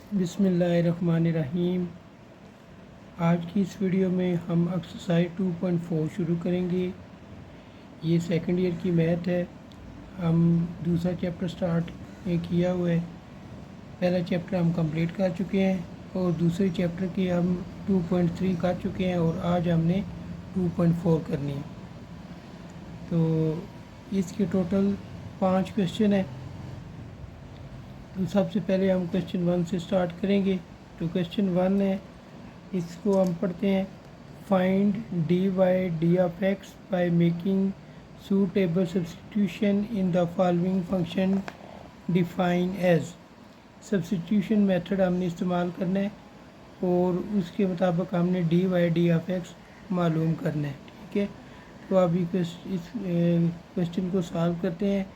बिस्मिल्लाहिर्रहमानिर्रहीम। आज की इस वीडियो में हम एक्सरसाइज 2.4 शुरू करेंगे। ये सेकंड ईयर की मैथ है। हम दूसरा चैप्टर स्टार्ट किया हुआ है। पहला चैप्टर हम कंप्लीट कर चुके हैं और दूसरे चैप्टर के हम 2.3 कर चुके हैं और आज हमने 2.4 करनी है। तो इसके टोटल 5 क्वेश्चन है। तो सबसे पहले हम क्वेश्चन 1 से स्टार्ट करेंगे। तो क्वेश्चन 1 है, इसको हम पढ़ते हैं। Find d y d of x by making suitable substitution in the following function define as. Substitution method हमने इस्तेमाल करना है और उसके मुताबिक हमने d y d of x मालूम करना है। ठीक है, तो अभी इस क्वेश्चन को सॉल्व करते हैं।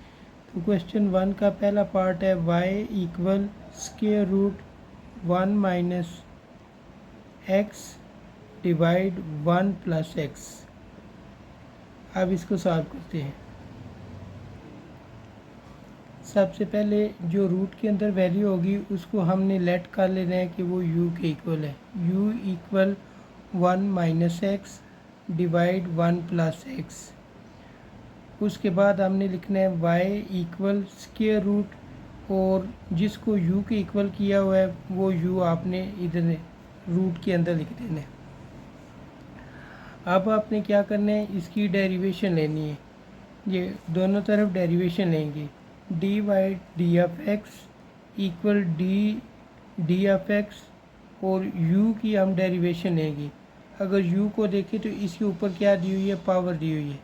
तो क्वेश्चन 1 का पहला पार्ट है y equal square root 1 minus x divide 1 plus x. अब इसको सॉल्व करते हैं। सबसे पहले जो रूट के अंदर वैल्यू होगी उसको हमने लेट कर लेना है कि वो u के इक्वल है। u equal 1 minus x divide 1 plus x. उसके बाद हमने लिखना है y इक्वल स्क्वायर रूट और जिसको u के इक्वल किया हुआ है वो u आपने इधर रूट के अंदर लिख देना है। अब आपने क्या करना है, इसकी डेरिवेशन लेनी है। ये दोनों तरफ डेरिवेशन लेंगे। D y d of x equal d of x और u की हम डेरिवेशन लेंगे। अगर u को देखें तो इसके ऊपर क्या दी हुई है, पावर दी हुई है।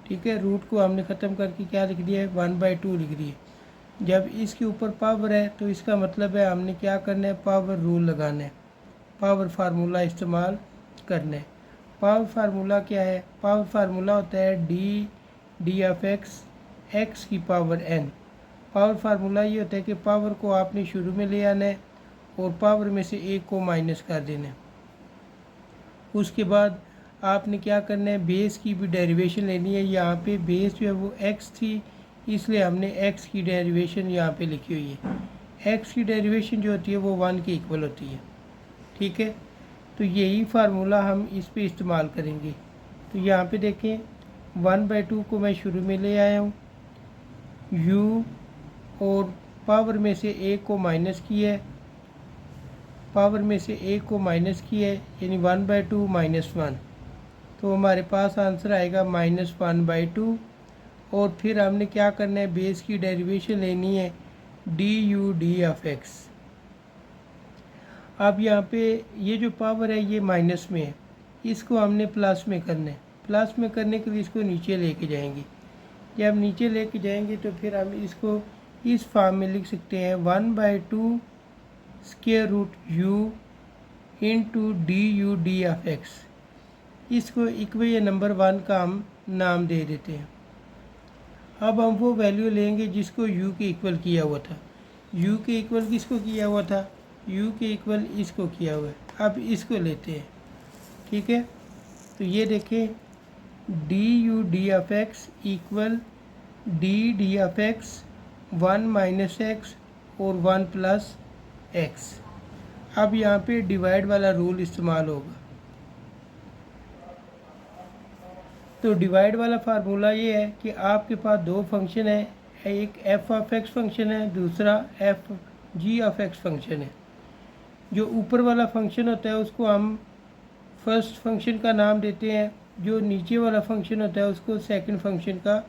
ठीक है, रूट को हमने ख़त्म करके क्या लिख दिया है, 1/2 लिख दिए। जब इसके ऊपर पावर है तो इसका मतलब है हमने क्या करना है, पावर रूल लगाना है, पावर फार्मूला इस्तेमाल करना है। पावर फार्मूला क्या है, पावर फार्मूला होता है डी ऑफ एक्स एक्स की पावर n। पावर फार्मूला ये होता है कि पावर को आपने शुरू में ले आना है और पावर में से एक को माइनस कर देना है। उसके बाद आपने क्या करना है, बेस की भी डेरिवेशन लेनी है। यहाँ पे बेस जो है वो x थी, इसलिए हमने x की डेरिवेशन यहाँ पे लिखी हुई है। x की डेरिवेशन जो होती है वो 1 के इक्वल होती है। ठीक है, तो यही फार्मूला हम इस पे इस्तेमाल करेंगे। तो यहाँ पे देखें 1/2 को मैं शुरू में ले आया हूँ, u और पावर में से एक को माइनस किया है, पावर में से एक को माइनस किया है यानी 1/2 माइनस 1। तो हमारे पास आंसर आएगा -1/2। और फिर हमने क्या करना है, बेस की डेरिवेशन लेनी है D u d of x. अब यहाँ पे ये जो पावर है ये माइनस में है, इसको हमने प्लस में करना है। प्लस में करने के लिए इसको नीचे लेके जाएंगे। जब नीचे लेके जाएंगे तो फिर हम इसको इस फॉर्म में लिख सकते हैं 1/2 square root u into d u d of x. इसको इक्वेशन नंबर 1 का हम नाम दे देते हैं। अब हम वो वैल्यू लेंगे जिसको u के इक्वल किया हुआ था। u के इक्वल किसको किया हुआ था, u के इक्वल इसको किया हुआ है। अब इसको लेते हैं। ठीक है, तो ये देखें D u d of x equal d of x 1 minus x और 1 प्लस एक्स। अब यहाँ पे डिवाइड वाला रूल इस्तेमाल होगा। तो डिवाइड वाला फार्मूला ये है कि आपके पास दो फंक्शन है, एक एफ ऑफ एक्स फंक्शन है, दूसरा F G of x function है। जो ऊपर वाला फंक्शन होता है उसको हम फर्स्ट फंक्शन का नाम देते हैं, जो नीचे वाला फंक्शन होता है उसको सेकंड फंक्शन का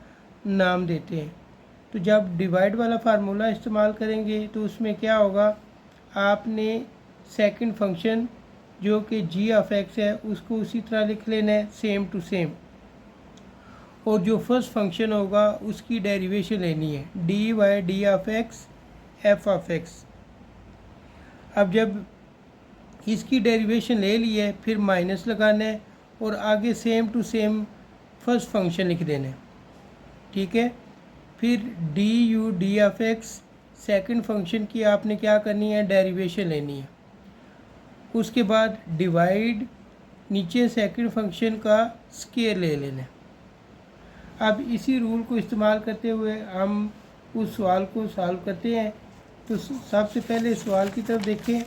नाम देते हैं। तो जब डिवाइड वाला फार्मूला इस्तेमाल करेंगे तो उसमें क्या होगा, आपने सेकंड फंक्शन जो कि जी ऑफ एक्स है उसको उसी तरह लिख लेना है, सेम टू सेम। और जो फर्स्ट फंक्शन होगा उसकी डेरिवेशन लेनी है d y d of x f of x. अब जब इसकी डेरिवेशन ले ली है फिर माइनस लगाना है और आगे same to same first function लिख देना है। ठीक है, फिर d u d of x second function की आपने क्या करनी है, डेरिवेशन लेनी है। उसके बाद डिवाइड नीचे सेकेंड फंक्शन का स्क्वायर ले लेना है। अब इसी रूल को इस्तेमाल करते हुए हम उस सवाल को सॉल्व करते हैं। तो सबसे पहले सवाल की तरफ देखें,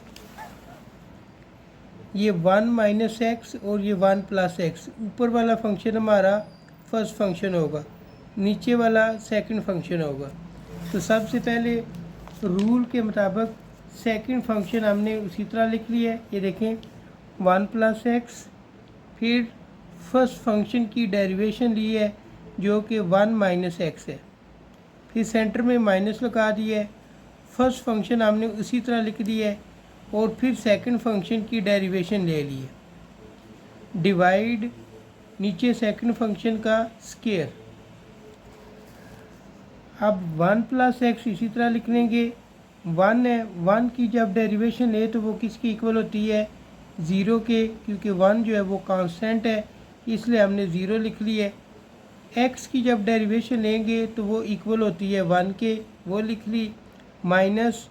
ये 1 माइनस एक्स और ये 1 प्लस एक्स, ऊपर वाला फंक्शन हमारा फर्स्ट फंक्शन होगा, नीचे वाला सेकंड फंक्शन होगा। तो सबसे पहले रूल के मुताबिक सेकंड फंक्शन हमने उसी तरह लिख लिया है। ये देखें 1 प्लस एक्स, फिर फर्स्ट फंक्शन की डेरिवेशन ली है जो कि 1 माइनस एक्स है, फिर सेंटर में माइनस लगा दिया है। फर्स्ट फंक्शन हमने उसी तरह लिख दिया है और फिर सेकंड फंक्शन की डेरिवेशन ले ली है। डिवाइड, नीचे सेकंड फंक्शन का स्क्वायर। अब 1 प्लस एक्स इसी तरह लिख लेंगे, 1 है, 1 की जब डेरिवेशन ले तो वो किसकी इक्वल होती है, 0 के, क्योंकि 1 जो है वो कांस्टेंट है इसलिए हमने 0 लिख ली है। x की जब डेरिवेशन लेंगे तो वो इक्वल होती है 1 के, वो लिख ली। माइनस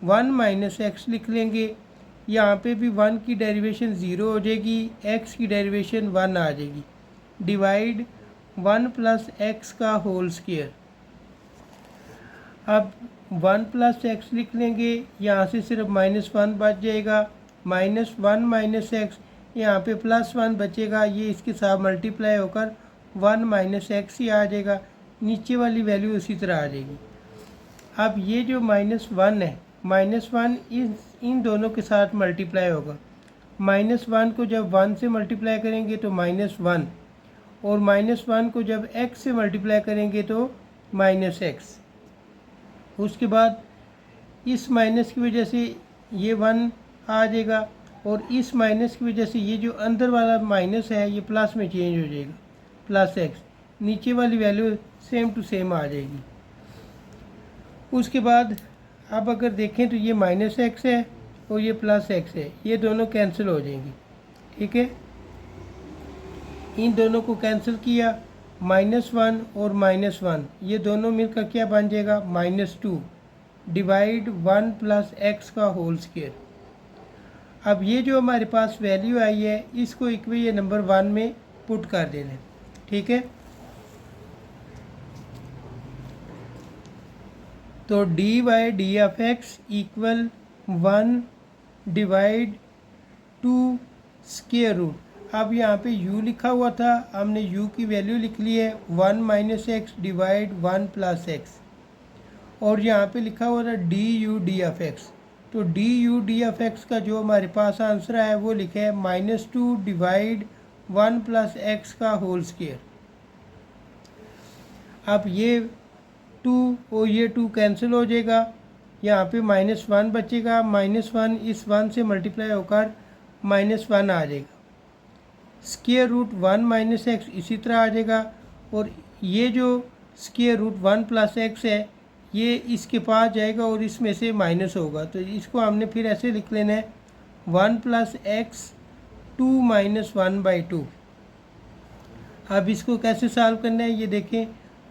1 माइनस एक्स लिख लेंगे, यहाँ पे भी 1 की डेरिवेशन 0 हो जाएगी, x की डेरिवेशन 1 आ जाएगी। डिवाइड 1 प्लस एक्स का होल स्क्वायर। अब 1 प्लस एक्स लिख लेंगे, यहाँ से सिर्फ -1 बच जाएगा। -1 माइनस एक्स, यहाँ पे +1 बचेगा, ये इसके साथ मल्टीप्लाई होकर 1 माइनस एक्स ही आ जाएगा, नीचे वाली वैल्यू उसी तरह आ जाएगी। अब ये जो -1 है, -1 इन दोनों के साथ मल्टीप्लाई होगा। -1 को जब 1 से मल्टीप्लाई करेंगे तो -1, और -1 को जब x से मल्टीप्लाई करेंगे तो -x। उसके बाद इस माइनस की वजह से ये 1 आ जाएगा, और इस माइनस की वजह से ये जो अंदर वाला माइनस है ये प्लस में चेंज हो जाएगा, +x। नीचे वाली वैल्यू सेम टू सेम आ जाएगी। उसके बाद अब अगर देखें तो ये -x है और ये +x है, ये दोनों कैंसिल हो जाएंगी। ठीक है, इन दोनों को कैंसिल किया, -1 और -1 ये दोनों मिलकर क्या बन जाएगा, -2। डिवाइड 1 प्लस एक्स का होल स्क्वायर। अब ये जो हमारे पास वैल्यू आई है इसको इक्वेशन नंबर 1 में पुट कर देना। ठीक है, तो dy/d(x) equal 1 divide 2 square root. अब यहाँ पे u लिखा हुआ था, हमने u की वैल्यू लिख ली है 1 minus x divide 1 plus x, और यहाँ पे लिखा हुआ था du/d(x). तो du/d(x) का जो हमारे पास आंसर है वो लिखा है -2 डिवाइड 1 प्लस एक्स का होल स्क्वायर। अब ये 2 और ये 2 कैंसिल हो जाएगा, यहाँ पे -1 बचेगा, -1 इस 1 से मल्टीप्लाई होकर -1 आ जाएगा। स्क्वायर रूट 1 माइनस एक्स इसी तरह आ जाएगा, और ये जो स्क्वायर रूट 1 प्लस एक्स है ये इसके पास जाएगा और इसमें से माइनस होगा, तो इसको हमने फिर ऐसे लिख लेना है 1 प्लस एक्स 2 माइनस 1/2। अब इसको कैसे सॉल्व करना है ये देखें,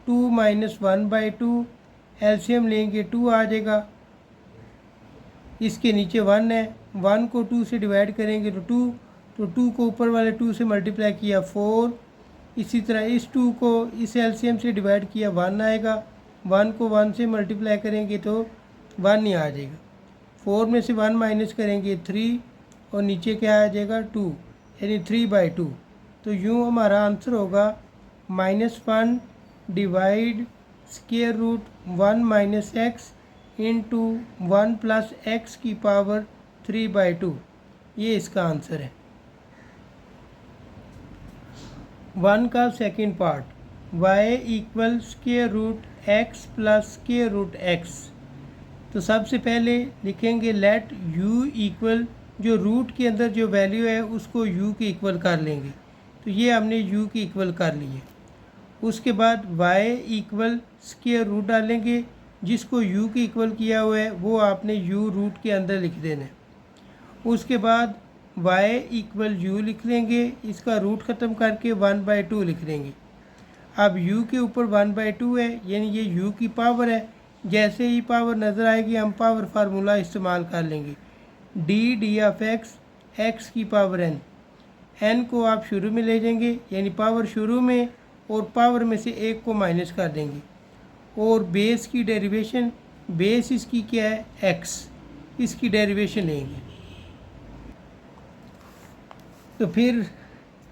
2 माइनस 1/2, एलसीएम लेंगे 2 आ जाएगा, इसके नीचे 1 है, 1 को 2 से डिवाइड करेंगे तो 2, तो 2 को ऊपर वाले 2 से मल्टीप्लाई किया 4, इसी तरह इस 2 को इस एलसीएम से डिवाइड किया 1 आएगा, 1 को 1 से मल्टीप्लाई करेंगे तो 1 ही आ जाएगा, 4 में से 1 माइनस करेंगे 3, और नीचे क्या आ जाएगा 2, यानी 3/2। तो यूँ हमारा आंसर होगा -1 divide square root 1 minus x into 1 plus x की पावर 3/2, ये इसका आंसर है। 1 का second part, y equal square root x plus square root x। तो सबसे पहले लिखेंगे लेट u इक्वल, जो रूट के अंदर जो वैल्यू है उसको u के इक्वल कर लेंगे, तो ये हमने u के इक्वल कर लिए। उसके बाद y इक्वल स्क्वायर रूट डालेंगे, जिसको u के इक्वल किया हुआ है वो आपने u रूट के अंदर लिख देना है। उसके बाद y इक्वल u लिख लेंगे, इसका रूट ख़त्म करके 1/2 लिख देंगे। अब u के ऊपर 1/2 है, यानी ये u की पावर है, जैसे ही पावर नज़र आएगी हम पावर फार्मूला इस्तेमाल कर लेंगे, d(x) x की पावर n। n को आप शुरू में ले जाएंगे, यानी पावर शुरू में, और पावर में से एक को माइनस कर देंगे, और बेस की डेरिवेशन बेस इसकी क्या है x, इसकी डेरिवेशन लेंगे। तो फिर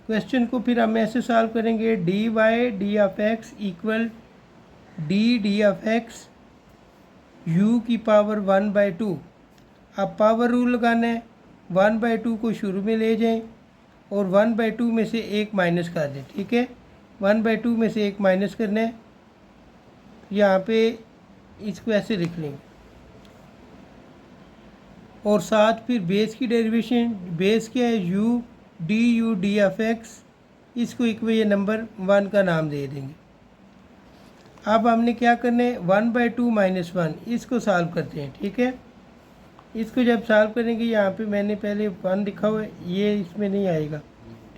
क्वेश्चन को फिर हम ऐसे सॉल्व करेंगे, d y d of x equal d of x u की पावर 1/2। अब पावर रूल लगाना है, 1/2 को शुरू में ले जाएं और 1/2 में से एक माइनस कर दें। ठीक है, 1/2 में से एक माइनस करना है, यहाँ पे इसको ऐसे लिख लेंगे और साथ फिर बेस की डेरिवेशन, बेस क्या है u डी ऑफ एक्स, इसको इक्वेशन नंबर 1 का नाम दे देंगे। अब हमने क्या करना है 1/2 - 1, इसको सॉल्व करते हैं। ठीक है, इसको जब सॉल्व करेंगे, यहाँ पे मैंने पहले 1 लिखा हुआ है, ये इसमें नहीं आएगा।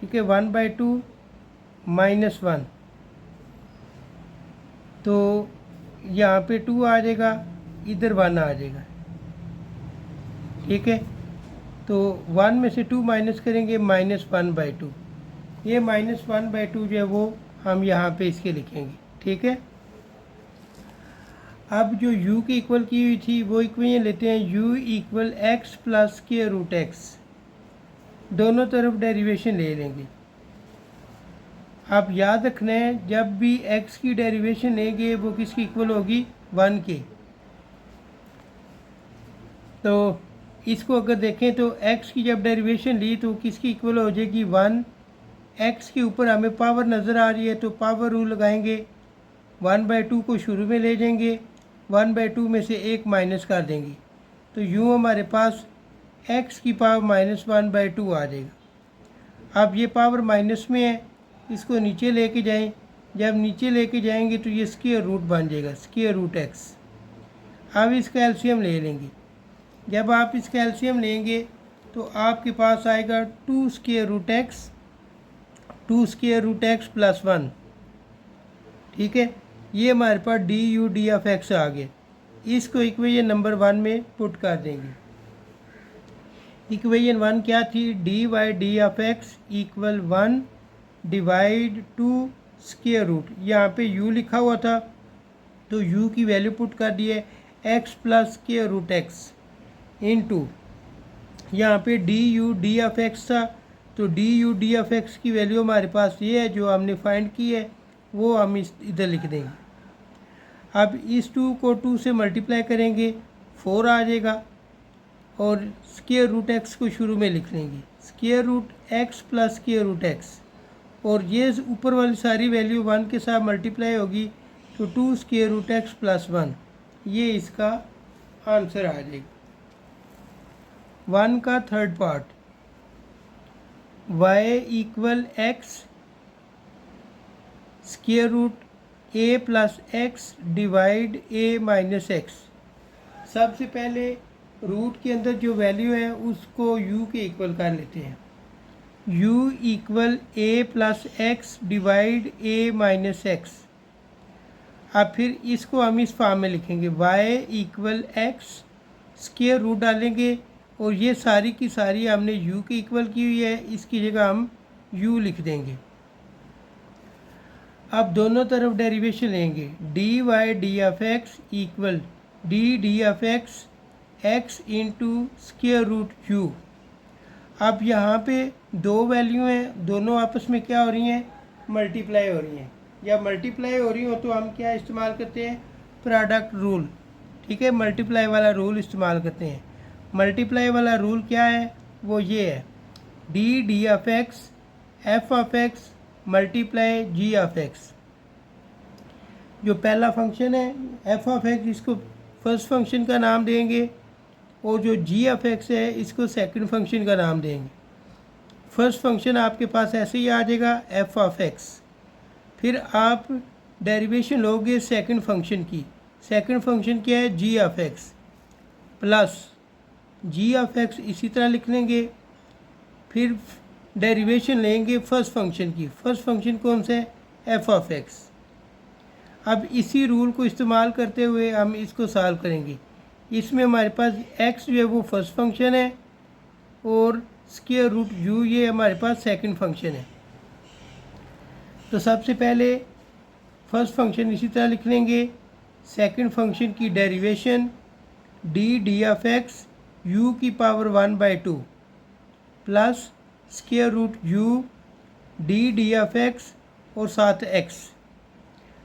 ठीक है, 1/2 - 1, तो यहाँ पे 2 आ जाएगा, इधर 1 आ जाएगा। ठीक है, तो 1 में से 2 माइनस करेंगे, -1/2। ये -1/2 जो है वो हम यहाँ पे इसके लिखेंगे। ठीक है, अब जो u की इक्वल की हुई थी वो इक्वेशन लेते हैं, u equal x plus square root x, दोनों तरफ डेरिवेशन ले लेंगे। आप याद रखना है जब भी x की डेरिवेशन लेंगे वो किसकी इक्वल होगी 1 के। तो इसको अगर देखें तो x की जब डेरिवेशन ली तो किसकी इक्वल हो जाएगी 1। x के ऊपर हमें पावर नज़र आ रही है तो पावर रूल लगाएंगे, 1/2 को शुरू में ले जाएंगे, 1/2 में से एक माइनस कर देंगे, तो यूँ हमारे पास x की पावर -1/2 आ जाएगा। अब ये पावर माइनस में है, इसको नीचे लेके जाएं, जब नीचे लेके जाएंगे तो ये स्क्वायर रूट बन जाएगा, स्क्वायर रूट x। अब इसका एलसीएम ले लेंगे, जब आप इसका एलसीएम लेंगे तो आपके पास आएगा 2 square root x, 2 square root x plus 1। ठीक है, ये हमारे पास डी ऑफ एक्स आ गया। इसको इक्वेशन नंबर 1 में पुट कर देंगे। इक्वेशन 1 क्या थी, d y d of x equal 1 divide 2 square root, यहाँ पे u लिखा हुआ था तो u की वैल्यू पुट कर दी है x plus square root x into, यहाँ पे डी ऑफ एक्स था तो डी ऑफ एक्स की वैल्यू हमारे पास ये है जो हमने फाइंड की है, वो हम इधर लिख देंगे। अब इस 2 को 2 से मल्टीप्लाई करेंगे, 4 आ जाएगा और स्क्वायर रूट x को शुरू में लिख लेंगे, square root x plus square root x, और ये ऊपर वाली सारी वैल्यू 1 के साथ मल्टीप्लाई होगी तो 2 स्क्वायर रूट x प्लस 1, ये इसका आंसर आ जाएगा। 1 का third part, y equal x square root a plus x divide a minus x. सबसे पहले रूट के अंदर जो वैल्यू है उसको u के इक्वल कर लेते हैं, u equal a plus x divide a minus x. अब फिर इसको हम इस फॉर्म में लिखेंगे, y equal x square root डालेंगे और ये सारी की सारी हमने u के इक्वल की हुई है, इसकी जगह हम u लिख देंगे। अब दोनों तरफ डेरिवेशन लेंगे, d y d of x equal d of x x into square root u. अब यहाँ पे दो वैल्यू हैं, दोनों आपस में क्या हो रही हैं, मल्टीप्लाई हो रही हैं। जब मल्टीप्लाई हो रही हो तो हम क्या इस्तेमाल करते हैं, प्रोडक्ट रूल। ठीक है, मल्टीप्लाई वाला रूल इस्तेमाल करते हैं। मल्टीप्लाई वाला रूल क्या है, वो ये है, d of x f of x multiply g of x. जो पहला फंक्शन है एफ ऑफ एक्स, इसको फर्स्ट फंक्शन का नाम देंगे और जो जी ऑफ एक्स है इसको सेकंड फंक्शन का नाम देंगे। फर्स्ट फंक्शन आपके पास ऐसे ही आ जाएगा एफ ऑफ एक्स, फिर आप डेरिवेशन लोगे सेकंड फंक्शन की। सेकंड फंक्शन क्या है, g of x plus g of x, इसी तरह लिख लेंगे। फिर डेरिवेशन लेंगे फर्स्ट फंक्शन की, फर्स्ट फंक्शन कौन सा है, एफ ऑफ एक्स। अब इसी रूल को इस्तेमाल करते हुए हम इसको सॉल्व करेंगे। इसमें हमारे पास x जो है वो फर्स्ट फंक्शन है और स्क्वायर रूट u ये हमारे पास सेकंड फंक्शन है। तो सबसे पहले फर्स्ट फंक्शन इसी तरह लिख लेंगे, सेकंड फंक्शन की derivation d of x u की power 1/2 plus square root u d of x और साथ एक्स।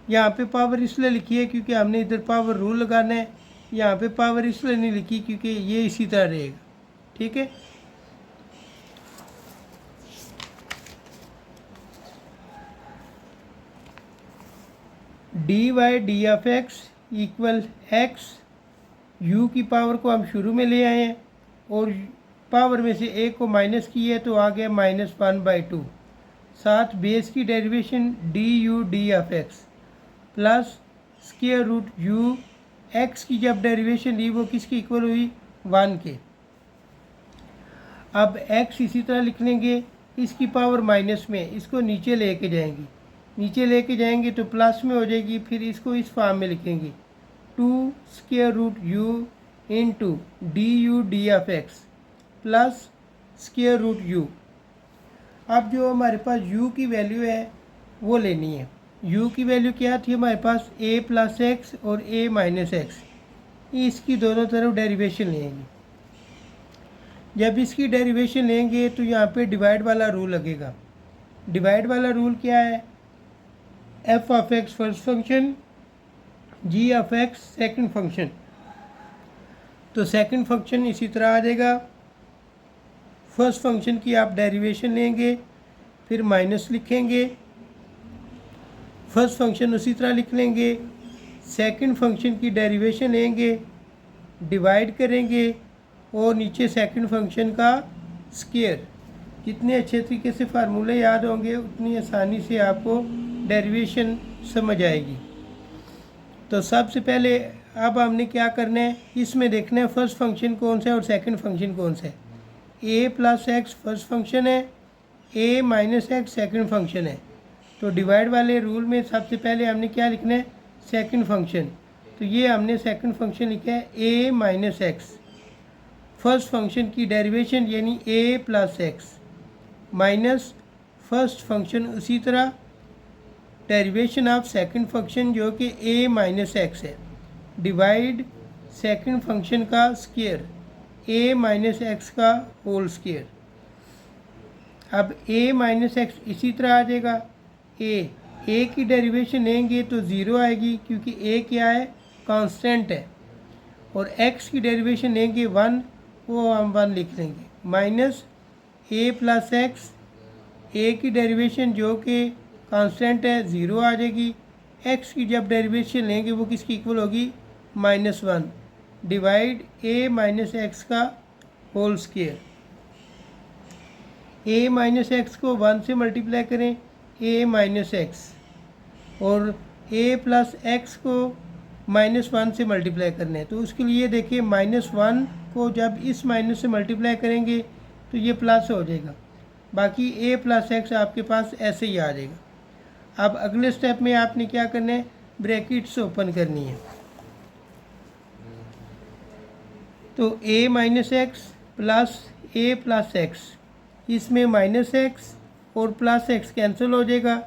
यहाँ पे पावर इसलिए लिखी है क्योंकि हमने इधर पावर रूल लगाना है, यहाँ पे पावर इसलिए नहीं लिखी क्योंकि ये इसी तरह रहेगा। ठीक है, d of x equal x, u की पावर को हम शुरू में ले आए हैं और पावर में से एक को माइनस की है तो आ गया -1/2, साथ बेस की derivation d of x plus square root u, x की जब डेरिवेशन ली वो किसकी इक्वल हुई 1 के। अब एक्स इसी तरह लिख लेंगे, इसकी पावर माइनस में, इसको नीचे लेके जाएंगे, नीचे लेके जाएंगे तो प्लस में हो जाएगी, फिर इसको इस फॉर्म में लिखेंगे 2 square root u into d of x plus square root u. अब जो हमारे पास u की वैल्यू है वो लेनी है। u की वैल्यू क्या थी हमारे पास, a प्लस एक्स और a माइनस एक्स। इसकी दोनों तरफ डेरिवेशन लेंगे। जब इसकी डेरिवेशन लेंगे तो यहाँ पे डिवाइड वाला रूल लगेगा। डिवाइड वाला रूल क्या है, f of x first function, g of x second function. तो सेकंड फंक्शन इसी तरह आ जाएगा, फर्स्ट फंक्शन की आप डेरिवेशन लेंगे फिर माइनस लिखेंगे, फर्स्ट फंक्शन उसी तरह लिख लेंगे, सेकंड फंक्शन की डेरिवेशन लेंगे, डिवाइड करेंगे और नीचे सेकंड फंक्शन का स्क्वायर। जितने अच्छे तरीके से फार्मूले याद होंगे उतनी आसानी से आपको डेरिवेशन समझ आएगी। तो सबसे पहले अब हमने क्या करना है, इसमें देखना है फर्स्ट फंक्शन कौन सा है और सेकंड फंक्शन कौन सा है। a plus x first function है, a minus x second function है। तो डिवाइड वाले रूल में सबसे पहले हमने क्या लिखना है, सेकंड फंक्शन। तो ये हमने सेकंड फंक्शन लिखा है a minus x, first function की डेरिवेशन यानी a plus x minus first function उसी तरह डेरिवेशन ऑफ सेकंड फंक्शन जो कि a माइनस एक्स है, डिवाइड सेकंड फंक्शन का स्क्वायर a माइनस एक्स का होल स्क्वायर। अब a माइनस एक्स इसी तरह आ जाएगा, a की डेरिवेशन लेंगे तो ज़ीरो आएगी क्योंकि a क्या है, कांस्टेंट है, और x की डेरिवेशन लेंगे 1, वो हम 1 लिख लेंगे, minus a plus x, a की डेरिवेशन जो कि कांस्टेंट है ज़ीरो आ जाएगी, x की जब डेरिवेशन लेंगे वो किसकी इक्वल होगी -1, डिवाइड a माइनस एक्स का whole square. a minus x को 1 से मल्टीप्लाई करें a माइनस एक्स, और a प्लस एक्स को -1 से मल्टीप्लाई करना है। तो उसके लिए देखिए -1 को जब इस माइनस से मल्टीप्लाई करेंगे तो ये प्लस हो जाएगा, बाकी a प्लस एक्स आपके पास ऐसे ही आ जाएगा। अब अगले स्टेप में आपने क्या करना है, ब्रैकेट्स ओपन करनी है। तो a minus x plus a plus x, इसमें माइनस एक्स और प्लस एक्स कैंसिल हो जाएगा,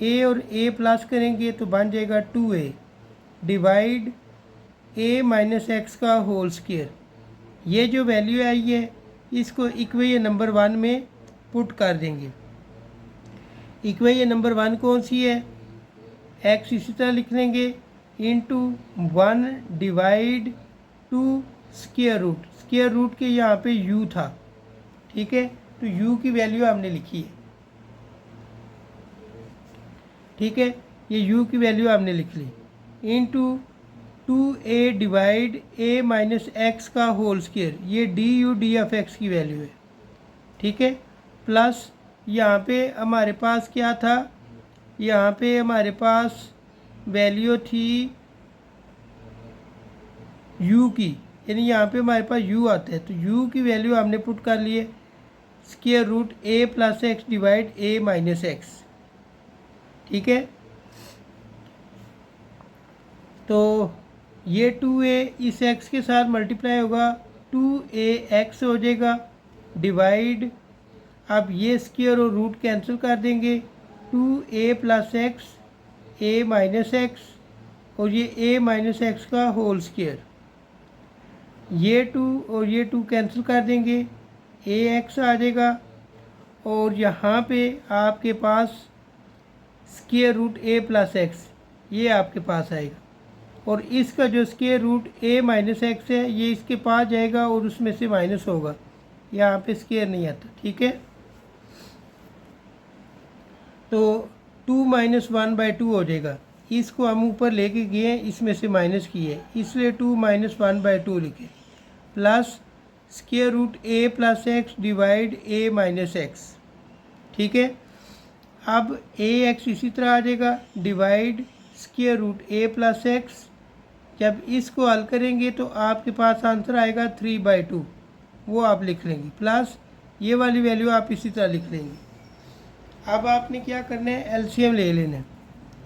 a और a प्लस करेंगे तो बन जाएगा 2a, divide a minus x का होल स्क्वायर। ये जो वैल्यू आई है इसको इक्वेशन नंबर 1 में पुट कर देंगे। इक्वेशन नंबर 1 कौन सी है, x इसी तरह लिख लेंगे इंटू 1 डिवाइड 2 स्क्वायर रूट के यहाँ पे u था, ठीक है, तो u की वैल्यू हमने लिखी है, ठीक है, ये u की वैल्यू हमने लिख ली, into 2a divide a minus x का होल स्क्वायर, ये डी ऑफ एक्स की वैल्यू है, ठीक है, प्लस यहाँ पे हमारे पास क्या था, यहाँ पे हमारे पास वैल्यू थी u की, यानी यहाँ पे हमारे पास u आता है, तो u की वैल्यू हमने पुट कर लिए square root a plus x divide a minus x, ठीक है। तो ये 2a इस x के साथ मल्टीप्लाई होगा, 2ax हो जाएगा, डिवाइड, अब ये स्क्वायर और रूट कैंसिल कर देंगे, 2a plus x a minus x और ये a माइनस एक्स का होल स्क्वायर, ये 2 और ये 2 कैंसिल कर देंगे, ए एक्स आ जाएगा और यहाँ पे आपके पास square root a plus x ये आपके पास आएगा और इसका जो square root a minus x है ये इसके पास जाएगा और उसमें से माइनस होगा, यहाँ पे स्क्वायर नहीं आता। ठीक है, तो 2 माइनस 1/2 हो जाएगा। इसको हम ऊपर लेके गए हैं, इसमें से माइनस किए, इसलिए 2 माइनस 1/2 लिखे, plus square root a plus x divide a minus x. ठीक है, अब a एक्स इसी तरह आ जाएगा, divide square root a plus x. जब इसको हल करेंगे तो आपके पास आंसर आएगा 3/2, वो आप लिख लेंगे, प्लस ये वाली वैल्यू आप इसी तरह लिख लेंगे। अब आपने क्या करना है, एलसीएम ले लेना है।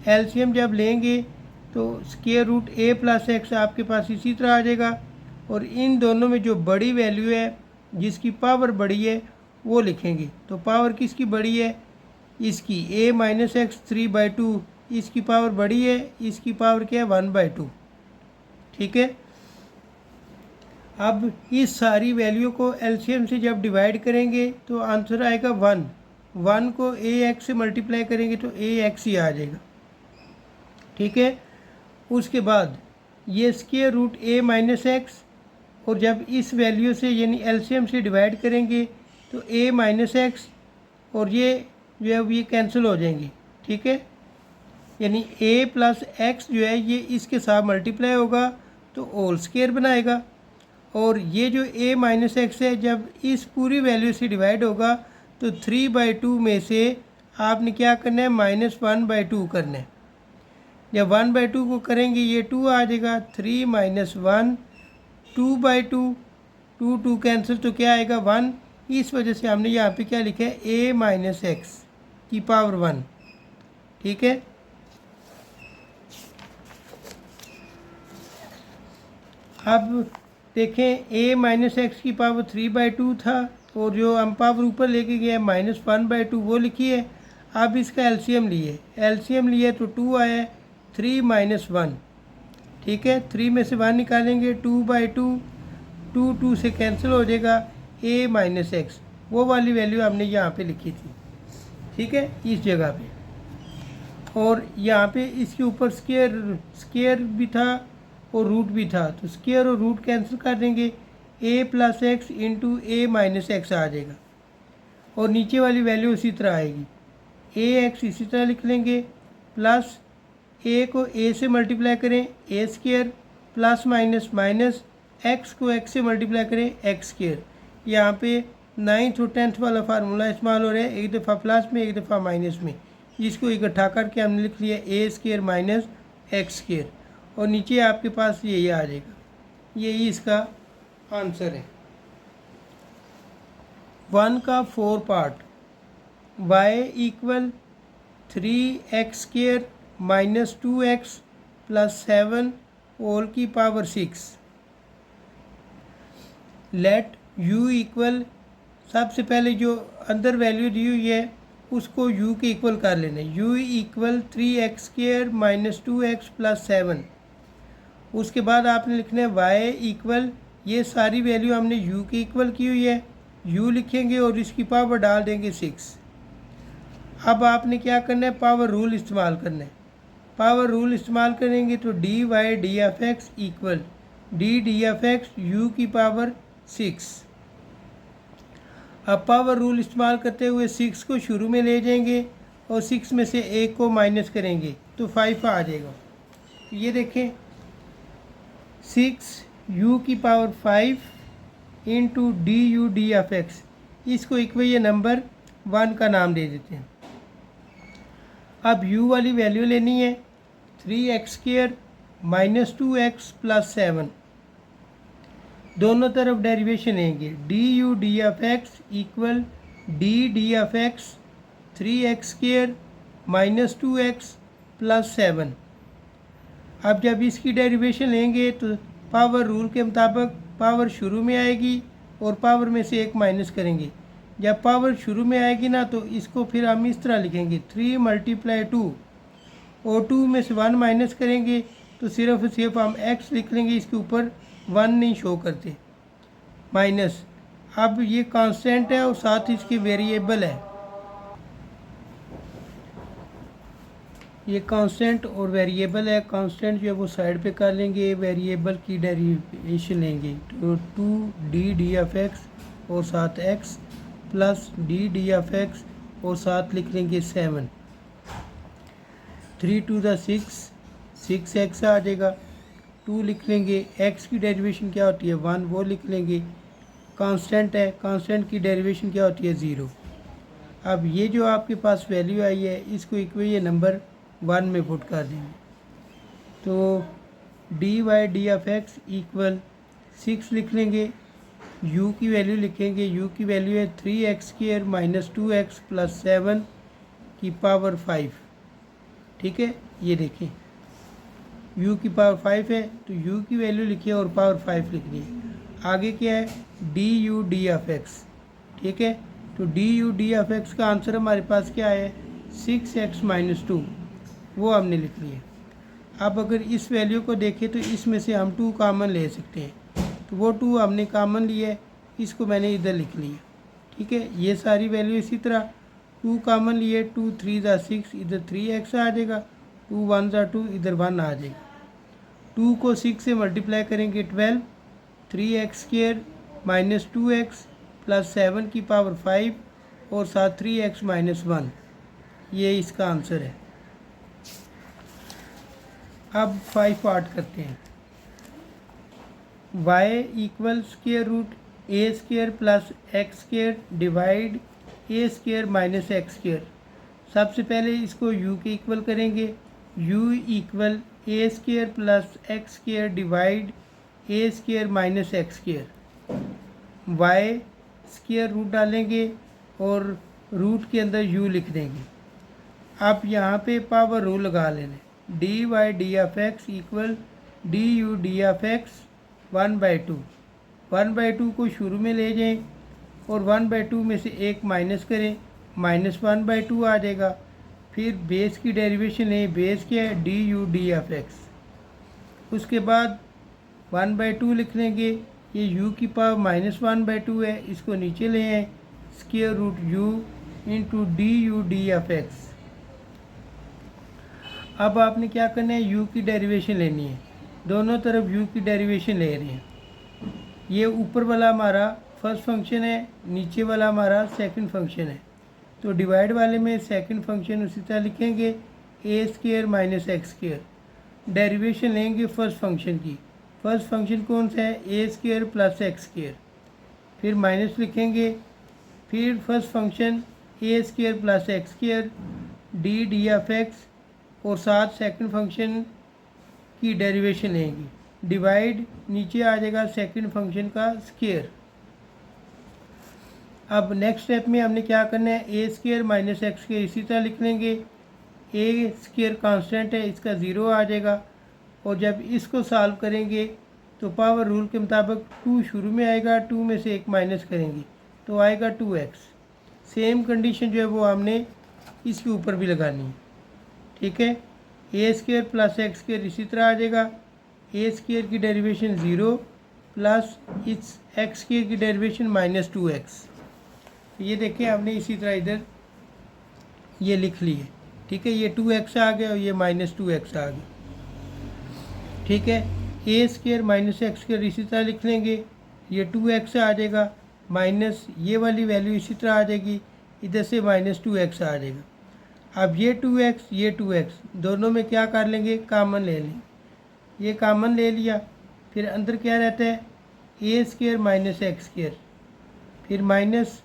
एलसीएम जब लेंगे तो square root a plus x आपके पास इसी तरह आ जाएगा और इन दोनों में जो बड़ी वैल्यू है जिसकी पावर बड़ी है वो लिखेंगे। तो पावर किसकी बड़ी है, इसकी a माइनस एक्स 3/2, इसकी पावर बड़ी है, इसकी पावर क्या है 1/2। ठीक है, अब इस सारी वैल्यू को एलसीएम से जब डिवाइड करेंगे तो आंसर आएगा 1 को ए एक्स से मल्टीप्लाई करेंगे तो ए एक्स ही आ जाएगा। ठीक है, उसके बाद ये square root a minus x और जब इस वैल्यू से यानी एलसीएम से डिवाइड करेंगे तो a माइनस एक्स और ये जो है ये कैंसिल हो जाएंगे। ठीक है, यानी a प्लस एक्स जो है ये इसके साथ मल्टीप्लाई होगा तो होल स्क्वायर बनाएगा और ये जो a माइनस एक्स है जब इस पूरी वैल्यू से डिवाइड होगा तो 3/2 में से आपने क्या करना है, -1/2 करना है। जब 1/2 को करेंगे ये 2 आ जाएगा, 3 माइनस 1 2/2, 2 कैंसिल तो क्या आएगा 1। इस वजह से हमने यहाँ पे क्या लिखा है, a माइनस एक्स की पावर 1। ठीक है, अब देखें a माइनस एक्स की पावर 3/2 था और जो हम पावर ऊपर लेके गए -1/2 वो लिखी है। अब इसका एलसीएम लिए तो 2 आया है, 3 माइनस 1। ठीक है, 3 में से 1 निकालेंगे, 2/2, 2 से कैंसिल हो जाएगा, a माइनस एक्स वो वाली वैल्यू हमने यहाँ पे लिखी थी। ठीक है, इस जगह पे और यहाँ पे इसके ऊपर स्क्वायर भी था और रूट भी था तो स्क्वायर और रूट कैंसिल कर देंगे, a plus x into a minus x आ जाएगा और नीचे वाली वैल्यू उसी तरह आएगी, a एक्स इसी तरह लिख लेंगे, प्लस a को a से मल्टीप्लाई करें a square, plus minus minus x को x से मल्टीप्लाई करें x स्क्वायर। यहाँ पे 9th और 10th वाला फार्मूला इस्तेमाल हो रहा है, एक दफ़ा प्लस में एक दफ़ा माइनस में, जिसको इकट्ठा करके हमने लिख लिया a square minus x square और नीचे आपके पास यही आ जाएगा, यही इसका आंसर है। 1 का 4 part, y equal 3x² minus 2x plus 7 whole की पावर 6। लेट u इक्वल, सबसे पहले जो अंदर वैल्यू दी हुई है उसको u के इक्वल कर लेना है, u equal 3x² minus 2x plus 7। उसके बाद आपने लिखना है y इक्वल, ये सारी वैल्यू हमने u के इक्वल की हुई है, u लिखेंगे और इसकी पावर डाल देंगे 6। अब आपने क्या करना है, पावर रूल इस्तेमाल करना है। पावर रूल इस्तेमाल करेंगे तो dy df(x) equal d df(x) u की पावर 6। अब पावर रूल इस्तेमाल करते हुए 6 को शुरू में ले जाएंगे और 6 में से 1 को माइनस करेंगे तो 5 आ जाएगा। ये देखें 6 u की power 5 into d u D F x, इसको इक्वेशन नंबर 1 का नाम दे देते हैं। अब u वाली वैल्यू लेनी है 3x² माइनस 2x प्लस 7, दोनों तरफ डेरिवेशन लेंगे, D u D F x equal D F x 3x² minus 2x plus 7। अब जब इसकी डेरिवेशन लेंगे तो पावर रूल के मुताबिक पावर शुरू में आएगी और पावर में से 1 माइनस करेंगे। जब पावर शुरू में आएगी ना तो इसको फिर हम इस तरह लिखेंगे 3 × 2 और 2 में से 1 माइनस करेंगे, तो सिर्फ हम x लिख लेंगे, इसके ऊपर 1 नहीं शो करते, माइनस। अब ये कांस्टेंट है और साथ ही इसकी वेरिएबल है, ये कांस्टेंट और वेरिएबल है। कांस्टेंट जो है वो साइड पे कर लेंगे, वेरिएबल की डेरिवेशन लेंगे, तो 2d(dx) और साथ x प्लस d(dx) और साथ लिख लेंगे 7। 3 to the 6, 6x आ जाएगा। 2 लिख लेंगे, x की डेरिवेशन क्या होती है 1, वो लिख लेंगे। कांस्टेंट है, कांस्टेंट की डेरिवेशन क्या होती है 0। अब ये जो आपके पास वैल्यू आई है, इसको इक्वेशन नंबर 1 में पुट कर देंगे, तो dy(dx) इक्वल 6 लिख लेंगे। u की वैल्यू लिखेंगे, u की वैल्यू है 3x² माइनस 2x प्लस 7 की पावर 5। ठीक है, ये देखें u की पावर 5 है, तो u की वैल्यू लिखिए और पावर 5 लिखनी है। आगे क्या है du(dx). ठीक है, तो du(dx) का आंसर हमारे पास क्या है 6x माइनस 2, वो हमने लिख लिया। अब अगर इस वैल्यू को देखें तो इसमें से हम 2 कॉमन ले सकते हैं, तो वो 2 हमने कॉमन लिया है, इसको मैंने इधर लिख लिया। ठीक है, ये सारी वैल्यू इसी तरह 2 कॉमन लिए, 2 3 ज़ा 6, इधर 3x आ जाएगा, 2 1 ज़ा 2, इधर 1 आ जाएगा। 2 को 6 से मल्टीप्लाई करेंगे 12, 3x² माइनस 2x प्लस 7 की पावर 5 और साथ 3x माइनस 1, ये इसका आंसर है। अब 5 पार्ट करते हैं। y equal square root a² plus x² divide a² minus x²। सबसे पहले इसको u के इक्वल करेंगे, u equal a² plus x² divide a² minus x²। y square root डालेंगे और रूट के अंदर u लिख देंगे। आप यहाँ पे पावर रूल लगा लेना, dy(dx) इक्वल du(dx) 1/2। 1/2 को शुरू में ले जाएं और 1/2 में से एक माइनस करें, माइनस 1/2 आ जाएगा। फिर बेस की डेरिवेशन लें, बेस क्या है du(dx). उसके बाद 1/2 लिख लेंगे, ये u की पावर माइनस 1/2 है, इसको नीचे ले आएँ, square root u into du(dx). अब आपने क्या करना है, u की डेरिवेशन लेनी है, दोनों तरफ u की डेरिवेशन ले रहे हैं। ये ऊपर वाला हमारा फर्स्ट फंक्शन है, नीचे वाला हमारा सेकंड फंक्शन है, तो डिवाइड वाले में सेकंड फंक्शन उसी तरह लिखेंगे a² माइनस x²। डेरिवेशन लेंगे फर्स्ट फंक्शन की, फर्स्ट फंक्शन कौन सा है a² प्लस x², फिर माइनस लिखेंगे, फिर first function a² plus x² d(dx) और साथ सेकंड फंक्शन की डेरिवेशन लेंगे, डिवाइड नीचे आ जाएगा सेकंड फंक्शन का स्क्वायर। अब नेक्स्ट स्टेप में हमने क्या करना है, a² माइनस x² इसी तरह लिख लेंगे, a² कांस्टेंट है, इसका 0 आ जाएगा, और जब इसको सॉल्व करेंगे तो पावर रूल के मुताबिक 2 शुरू में आएगा, 2 में से एक माइनस करेंगे तो आएगा 2x। सेम कंडीशन जो है वो हमने इसके ऊपर भी लगानी है। ठीक है, a² प्लस x² इसी तरह आ जाएगा, a² की डेरिवेशन 0 प्लस इस x² की डेरिवेशन माइनस 2x। ये देखिए हमने इसी तरह इधर ये लिख लिए। ठीक है, ये 2x आ गया और ये माइनस 2x आ गया। ठीक है, a² माइनस x² इसी तरह लिख लेंगे, ये 2x आ जाएगा, माइनस ये वाली वैल्यू इसी तरह आ जाएगी, इधर से माइनस 2x आ जाएगा। अब ये 2x ये 2x दोनों में क्या कर लेंगे, कॉमन ले लेंगे, ये कॉमन ले लिया, फिर अंदर क्या रहता है a² माइनस x², फिर माइनस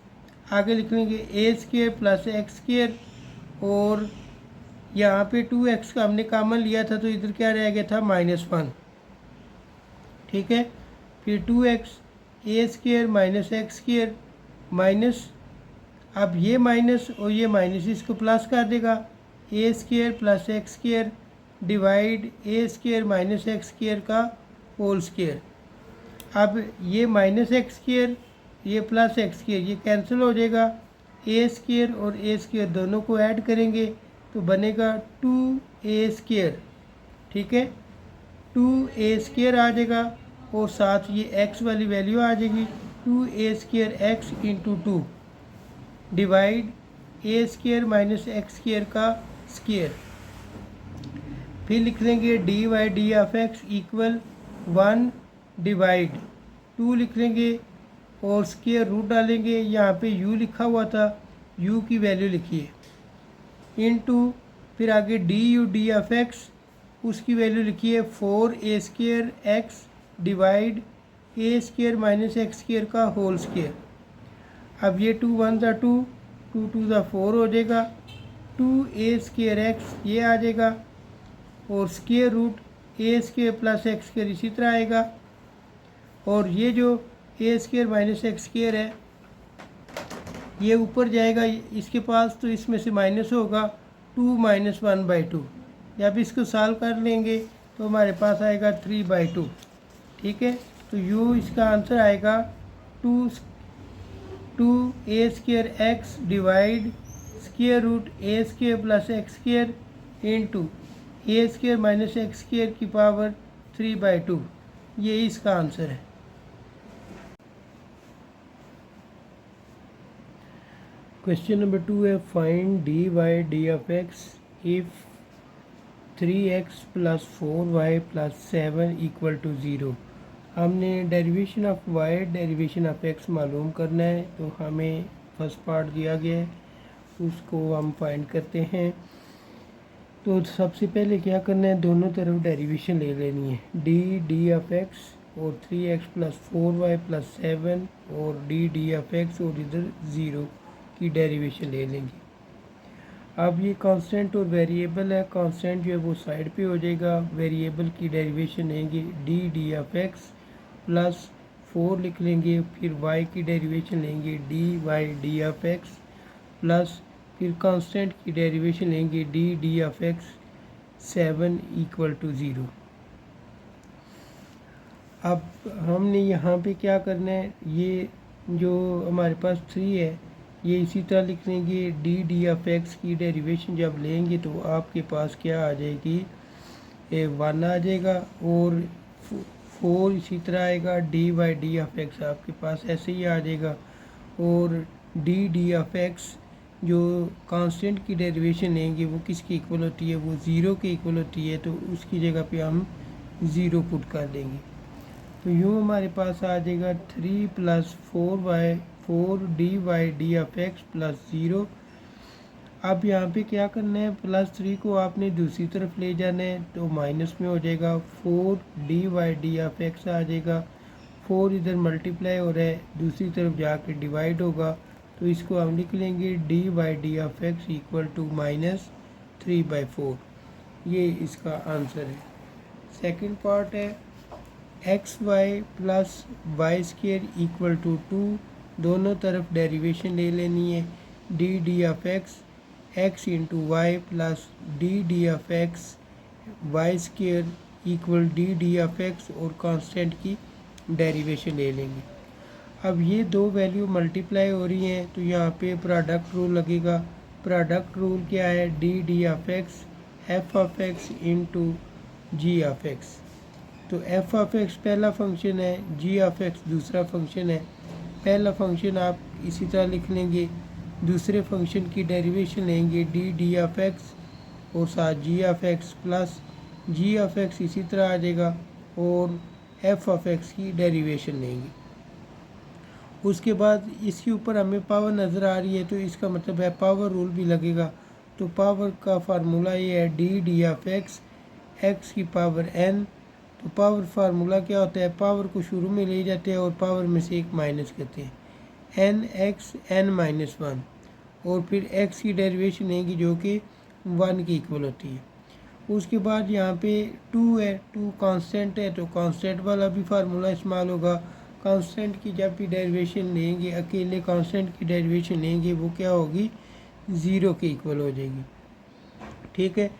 आगे लिख लेंगे a² प्लस x² और यहाँ पे 2x का हमने कॉमन लिया था तो इधर क्या रह गया था -1। ठीक है, फिर 2x a² minus x² minus, अब ये माइनस और ये माइनस इसको प्लस कर देगा, a² plus x² divide a² minus x² का होल स्क्वायर। अब ये माइनस x² ये प्लस x² ये कैंसिल हो जाएगा, a² और a² दोनों को ऐड करेंगे तो बनेगा 2a²। ठीक है, 2a² आ जाएगा और साथ ये x वाली वैल्यू आ जाएगी 2a² x into 2 divide a² minus x² का स्क्वेयर। फिर लिख लेंगे d y d of x equal 1 divide 2 लिख लेंगे और स्क्वेयर रूट डालेंगे। यहाँ पे u लिखा हुआ था, u की वैल्यू लिखिए इनटू फिर आगे डी ऑफ एक्स उसकी वैल्यू लिखिए 4a² x divide a² minus x² का होल स्क्वेयर। अब ये 2 1 ज़ा 2 2 2 ज़ा 4 हो जाएगा 2a² x ये आ जाएगा और square root a² plus x² इसी तरह आएगा और ये जो a² माइनस x² है ये ऊपर जाएगा इसके पास तो इसमें से माइनस होगा 2 माइनस 1/2। जब इसको सॉल्व कर लेंगे तो हमारे पास आएगा 3/2। ठीक है, तो u इसका आंसर आएगा 2a² x divide square root a² plus x² into a² minus x² की पावर 3/2। ये इसका आंसर है। क्वेश्चन नंबर 2 है find d y d of x if 3x plus 4y plus 7 equal to 0। हमने derivation of y derivation of x मालूम करना है, तो हमें फर्स्ट पार्ट दिया गया है उसको हम फाइंड करते हैं। तो सबसे पहले क्या करना है, दोनों तरफ डेरिवेशन ले लेनी है डी ऑफ एक्स और 3x प्लस 4y प्लस 7 और डी ऑफ एक्स और इधर 0 की डेरिवेशन ले लेंगे। अब ये कांस्टेंट और वेरिएबल है, कांस्टेंट जो है वो साइड पे हो जाएगा, वेरिएबल की डेरिवेशन लेंगे डी ऑफ एक्स प्लस 4 लिख लेंगे, फिर y की डेरिवेशन लेंगे d y d of x plus फिर कांस्टेंट की डेरिवेशन लेंगे d of x 7 equal to 0। अब हमने यहाँ पे क्या करना है, ये जो हमारे पास 3 है ये इसी तरह लिख लेंगे डी ऑफ एक्स की डेरिवेशन जब लेंगे तो आपके पास क्या आ जाएगी 1 आ जाएगा और 4 इसी तरह आएगा d y d of x आपके पास ऐसे ही आ जाएगा और डी ऑफ एक्स जो कांस्टेंट की डेरिवेशन लेंगे वो किसकी इक्वल होती है, वो 0 के इक्वल होती है, तो उसकी जगह पे हम 0 पुट कर देंगे। तो यूँ हमारे पास आ जाएगा 3 plus 4 d y d of x plus 0। अब यहाँ पे क्या करना है, प्लस 3 को आपने दूसरी तरफ ले जाना है तो माइनस में हो जाएगा 4 d y d of x आ जाएगा। 4 इधर मल्टीप्लाई हो रहा है दूसरी तरफ जाके डिवाइड होगा तो इसको हम लिख लेंगे d y d of x equal to -3/4। ये इसका आंसर है। सेकंड पार्ट है x y plus y square equal to 2। दोनों तरफ डेरिवेशन ले लेनी है d of x into y plus d of x y square equal d of x और कांस्टेंट की डेरिवेशन ले लेंगे। अब ये दो वैल्यू मल्टीप्लाई हो रही हैं तो यहाँ पे प्रोडक्ट रूल लगेगा। प्रोडक्ट रूल क्या है, d of x f of x into g of x. तो एफ ऑफ एक्स पहला फंक्शन है, जी ऑफ एक्स दूसरा फंक्शन है। पहला फंक्शन आप इसी तरह लिख लेंगे, दूसरे फंक्शन की डेरिवेशन लेंगे डी ऑफ एक्स और साथ g of x plus g of x इसी तरह आ जाएगा और एफ ऑफ एक्स की डेरिवेशन लेंगे। उसके बाद इसके ऊपर हमें पावर नज़र आ रही है तो इसका मतलब है पावर रूल भी लगेगा। तो पावर का फार्मूला ये है डी ऑफ एक्स की पावर n। तो पावर फार्मूला क्या होता है, पावर को शुरू में ले जाते हैं और पावर में से एक माइनस करते हैं, n x n-1 और फिर x की डेरिवेशन लेंगी जो कि 1 की इक्वल होती है। उसके बाद यहाँ पे 2 है, 2 कांस्टेंट है तो कांस्टेंट वाला भी फार्मूला इस्तेमाल होगा। कांस्टेंट की जब भी डेरिवेशन लेंगे, अकेले कांस्टेंट की डेरिवेशन लेंगे वो क्या होगी, 0 के इक्वल हो जाएगी। ठीक है,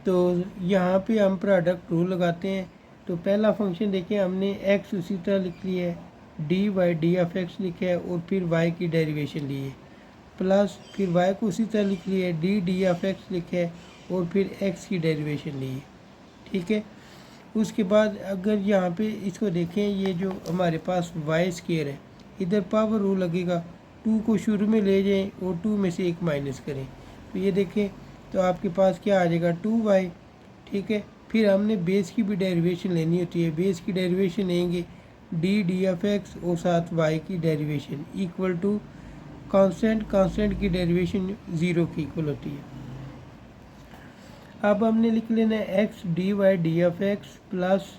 तो यहाँ पे हम प्रोडक्ट रूल लगाते हैं। तो पहला फंक्शन देखिए हमने x उसी तरह लिख लिया है, d y d of x लिखा है और फिर y की डेरिवेशन ली है, प्लस फिर y को उसी तरह लिख लिया है डी ऑफ एक्स लिखा है और फिर x की डेरिवेशन ली है। ठीक है, उसके बाद अगर यहाँ पे इसको देखें, ये जो हमारे पास वाई स्केयर है, इधर पावर रूल लगेगा, 2 को शुरू में ले जाएं और 2 में से 1 माइनस करें, तो ये देखें तो आपके पास क्या आ जाएगा 2y। ठीक है, फिर हमने बेस की भी डेरिवेशन लेनी होती है। बेस की डेरिवेशन लेंगे डी ऑफ एक्स और साथ y की डेरिवेशन इक्वल टू कांस्टेंट की डेरिवेशन 0 की इक्वल होती है। अब हमने लिख लेना है x d of x plus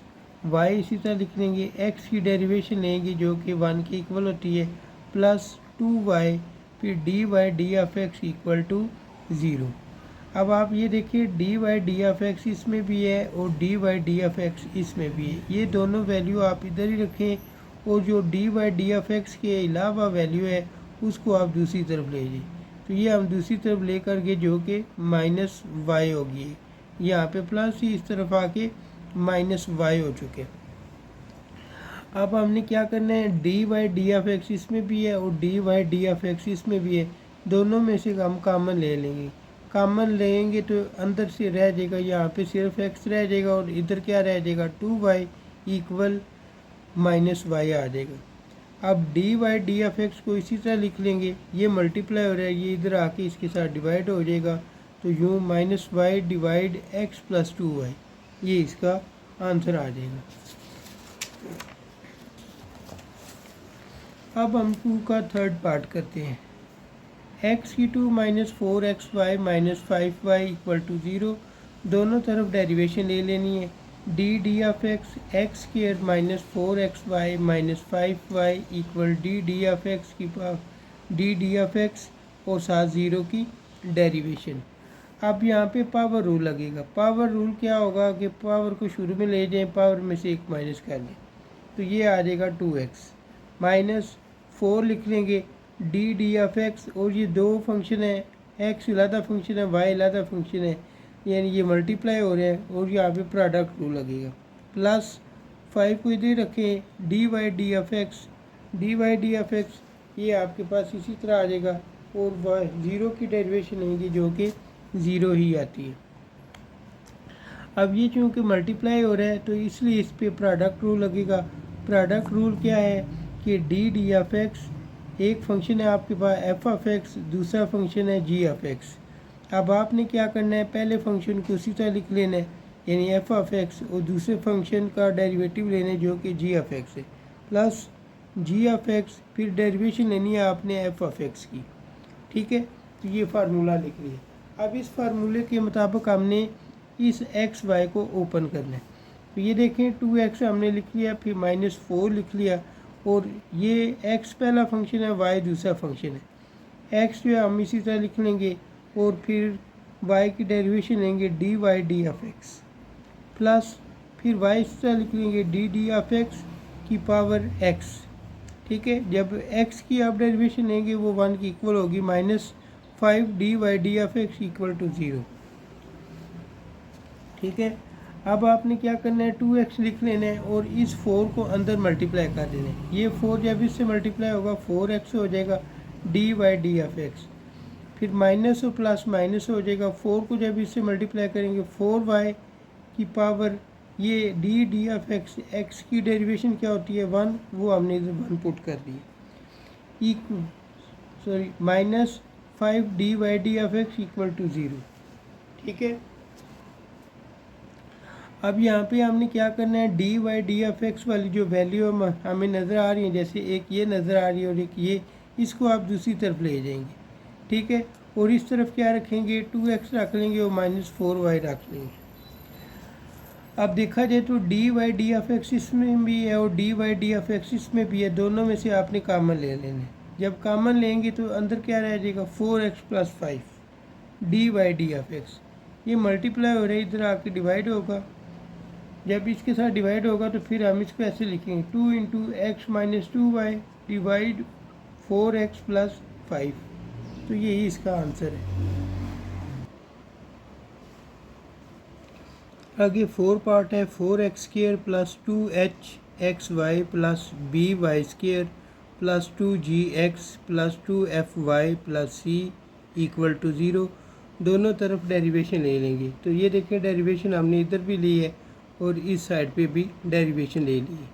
y, इसी तरह लिख लेंगे एक्स की डेरिवेशन लेंगे जो कि 1 की इक्वल होती है प्लस 2y, फिर d of x equal to 0। अब आप ये देखिए डी ऑफ एक्स इसमें भी है और डी ऑफ एक्स इसमें भी है, ये दोनों वैल्यू आप इधर ही रखें और जो डी ऑफ एक्स के अलावा वैल्यू है उसको आप दूसरी तरफ ले जाइए। तो ये हम दूसरी तरफ ले करके जो कि माइनस वाई होगी, यहाँ पे प्लस ही इस तरफ आके माइनस वाई हो चुके। अब हमने क्या करना है डी ऑफ एक्स इसमें भी है और डी ऑफ एक्स इसमें भी है, दोनों में से हम कॉमन ले लेंगे। कॉमन लेंगे तो अंदर से रह जाएगा, यहाँ पे सिर्फ एक्स रह जाएगा और इधर क्या रह जाएगा 2y इक्वल माइनस वाई आ जाएगा। अब डी ऑफ एक्स को इसी तरह लिख लेंगे, ये मल्टीप्लाई हो रहा है, ये इधर आके इसके साथ डिवाइड हो जाएगा, तो यूँ minus y divide x plus 2y, ये इसका आंसर आ जाएगा। अब हम 2 का थर्ड पार्ट करते हैं। एक्स की 2 minus 4xy minus 5y equal to 0, दोनों तरफ डेरिवेशन ले लेनी है। D of x square minus 4xy minus 5y equal d of x की पावर डी ऑफ एक्स और साथ 0 की डेरिवेशन। अब यहाँ पे पावर रूल लगेगा। पावर रूल क्या होगा कि पावर को शुरू में ले जाएं, पावर में से 1 माइनस कर लें, तो ये आ जाएगा 2x माइनस 4 लिख लेंगे डी ऑफ एक्स, और ये दो फंक्शन है, एक्स अलग फंक्शन है, वाई अलग फंक्शन है, यानी ये मल्टीप्लाई हो रहे हैं और यहाँ पे प्रोडक्ट रूल लगेगा। प्लस 5 को इधर रखें D of x d of x, ये आपके पास इसी तरह आ जाएगा और वाई 0 की डेरिवेशन लेंगे जो कि 0 ही आती है। अब ये चूँकि मल्टीप्लाई हो रहा है तो इसलिए इस पर प्रोडक्ट रूल लगेगा। प्रोडक्ट रूल क्या है कि डी ऑफ एक्स, एक फंक्शन है आपके पास एफ ऑफ एक्स, दूसरा फंक्शन है जी ऑफ एक्स। अब आपने क्या करना है, पहले फंक्शन को उसी तरह लिख लेना है, यानी एफ ऑफ एक्स, और दूसरे फंक्शन का डेरिवेटिव लेना है जो कि जी ऑफ एक्स है, प्लस जी ऑफ एक्स, फिर डेरिवेशन लेनी है आपने एफ ऑफ एक्स की। ठीक है, तो ये फार्मूला लिख लिया। अब इस फार्मूले के मुताबिक हमने इस एक्स वाई को ओपन करना है। तो ये देखें 2x हमने लिख लिया, फिर माइनस 4 लिख लिया, और ये x पहला फंक्शन है, y दूसरा फंक्शन है। x जो है हम इसी तरह लिख लेंगे और फिर y की डेरिवेशन लेंगे डी ऑफ एक्स, प्लस फिर y इसी तरह लिख लेंगे डी ऑफ एक्स की पावर x। ठीक है, जब x की आप डेरिवेशन लेंगे वो 1 की इक्वल होगी, minus 5 d of x equal to 0। ठीक है, अब आपने क्या करना है 2x लिख लेना है और इस 4 को अंदर मल्टीप्लाई कर देना है। ये 4 जब इससे मल्टीप्लाई होगा 4x हो जाएगा डी ऑफ एक्स, फिर माइनस और प्लस माइनस हो जाएगा। 4 को जब इससे मल्टीप्लाई करेंगे 4y की पावर ये डी ऑफ एक्स, एक्स की डेरिवेशन क्या होती है 1, वो हमने इधर 1 पुट कर दी, minus 5 d of x equal to 0। ठीक है, अब यहाँ पे हमने क्या करना है डी ऑफ एक्स वाली जो वैल्यू हमें नज़र आ रही है, जैसे एक ये नज़र आ रही है और एक ये, इसको आप दूसरी तरफ ले जाएंगे। ठीक है, और इस तरफ क्या रखेंगे 2x रख लेंगे और माइनस 4y रख लेंगे। अब देखा जाए तो डी ऑफ एक्स इसमें भी है और डी ऑफ एक्स इसमें भी है, दोनों में से आपने कॉमन ले लेना है। जब कॉमन लेंगे तो अंदर क्या रह जाएगा 4x plus 5 d of x, ये मल्टीप्लाई हो रहा है, इधर आके डिवाइड होगा। जब इसके साथ डिवाइड होगा तो फिर हम इसको ऐसे लिखेंगे 2 into x minus 2y divide 4x plus 5, तो यही इसका आंसर है। आगे 4 पार्ट है, 4x square plus 2hxy plus by square plus 2gx plus 2fy plus c equal to 0, दोनों तरफ डेरिवेशन ले लेंगे। तो ये देखें डेरिवेशन हमने इधर भी ली है और इस साइड पे भी डेरिवेशन ले ली है।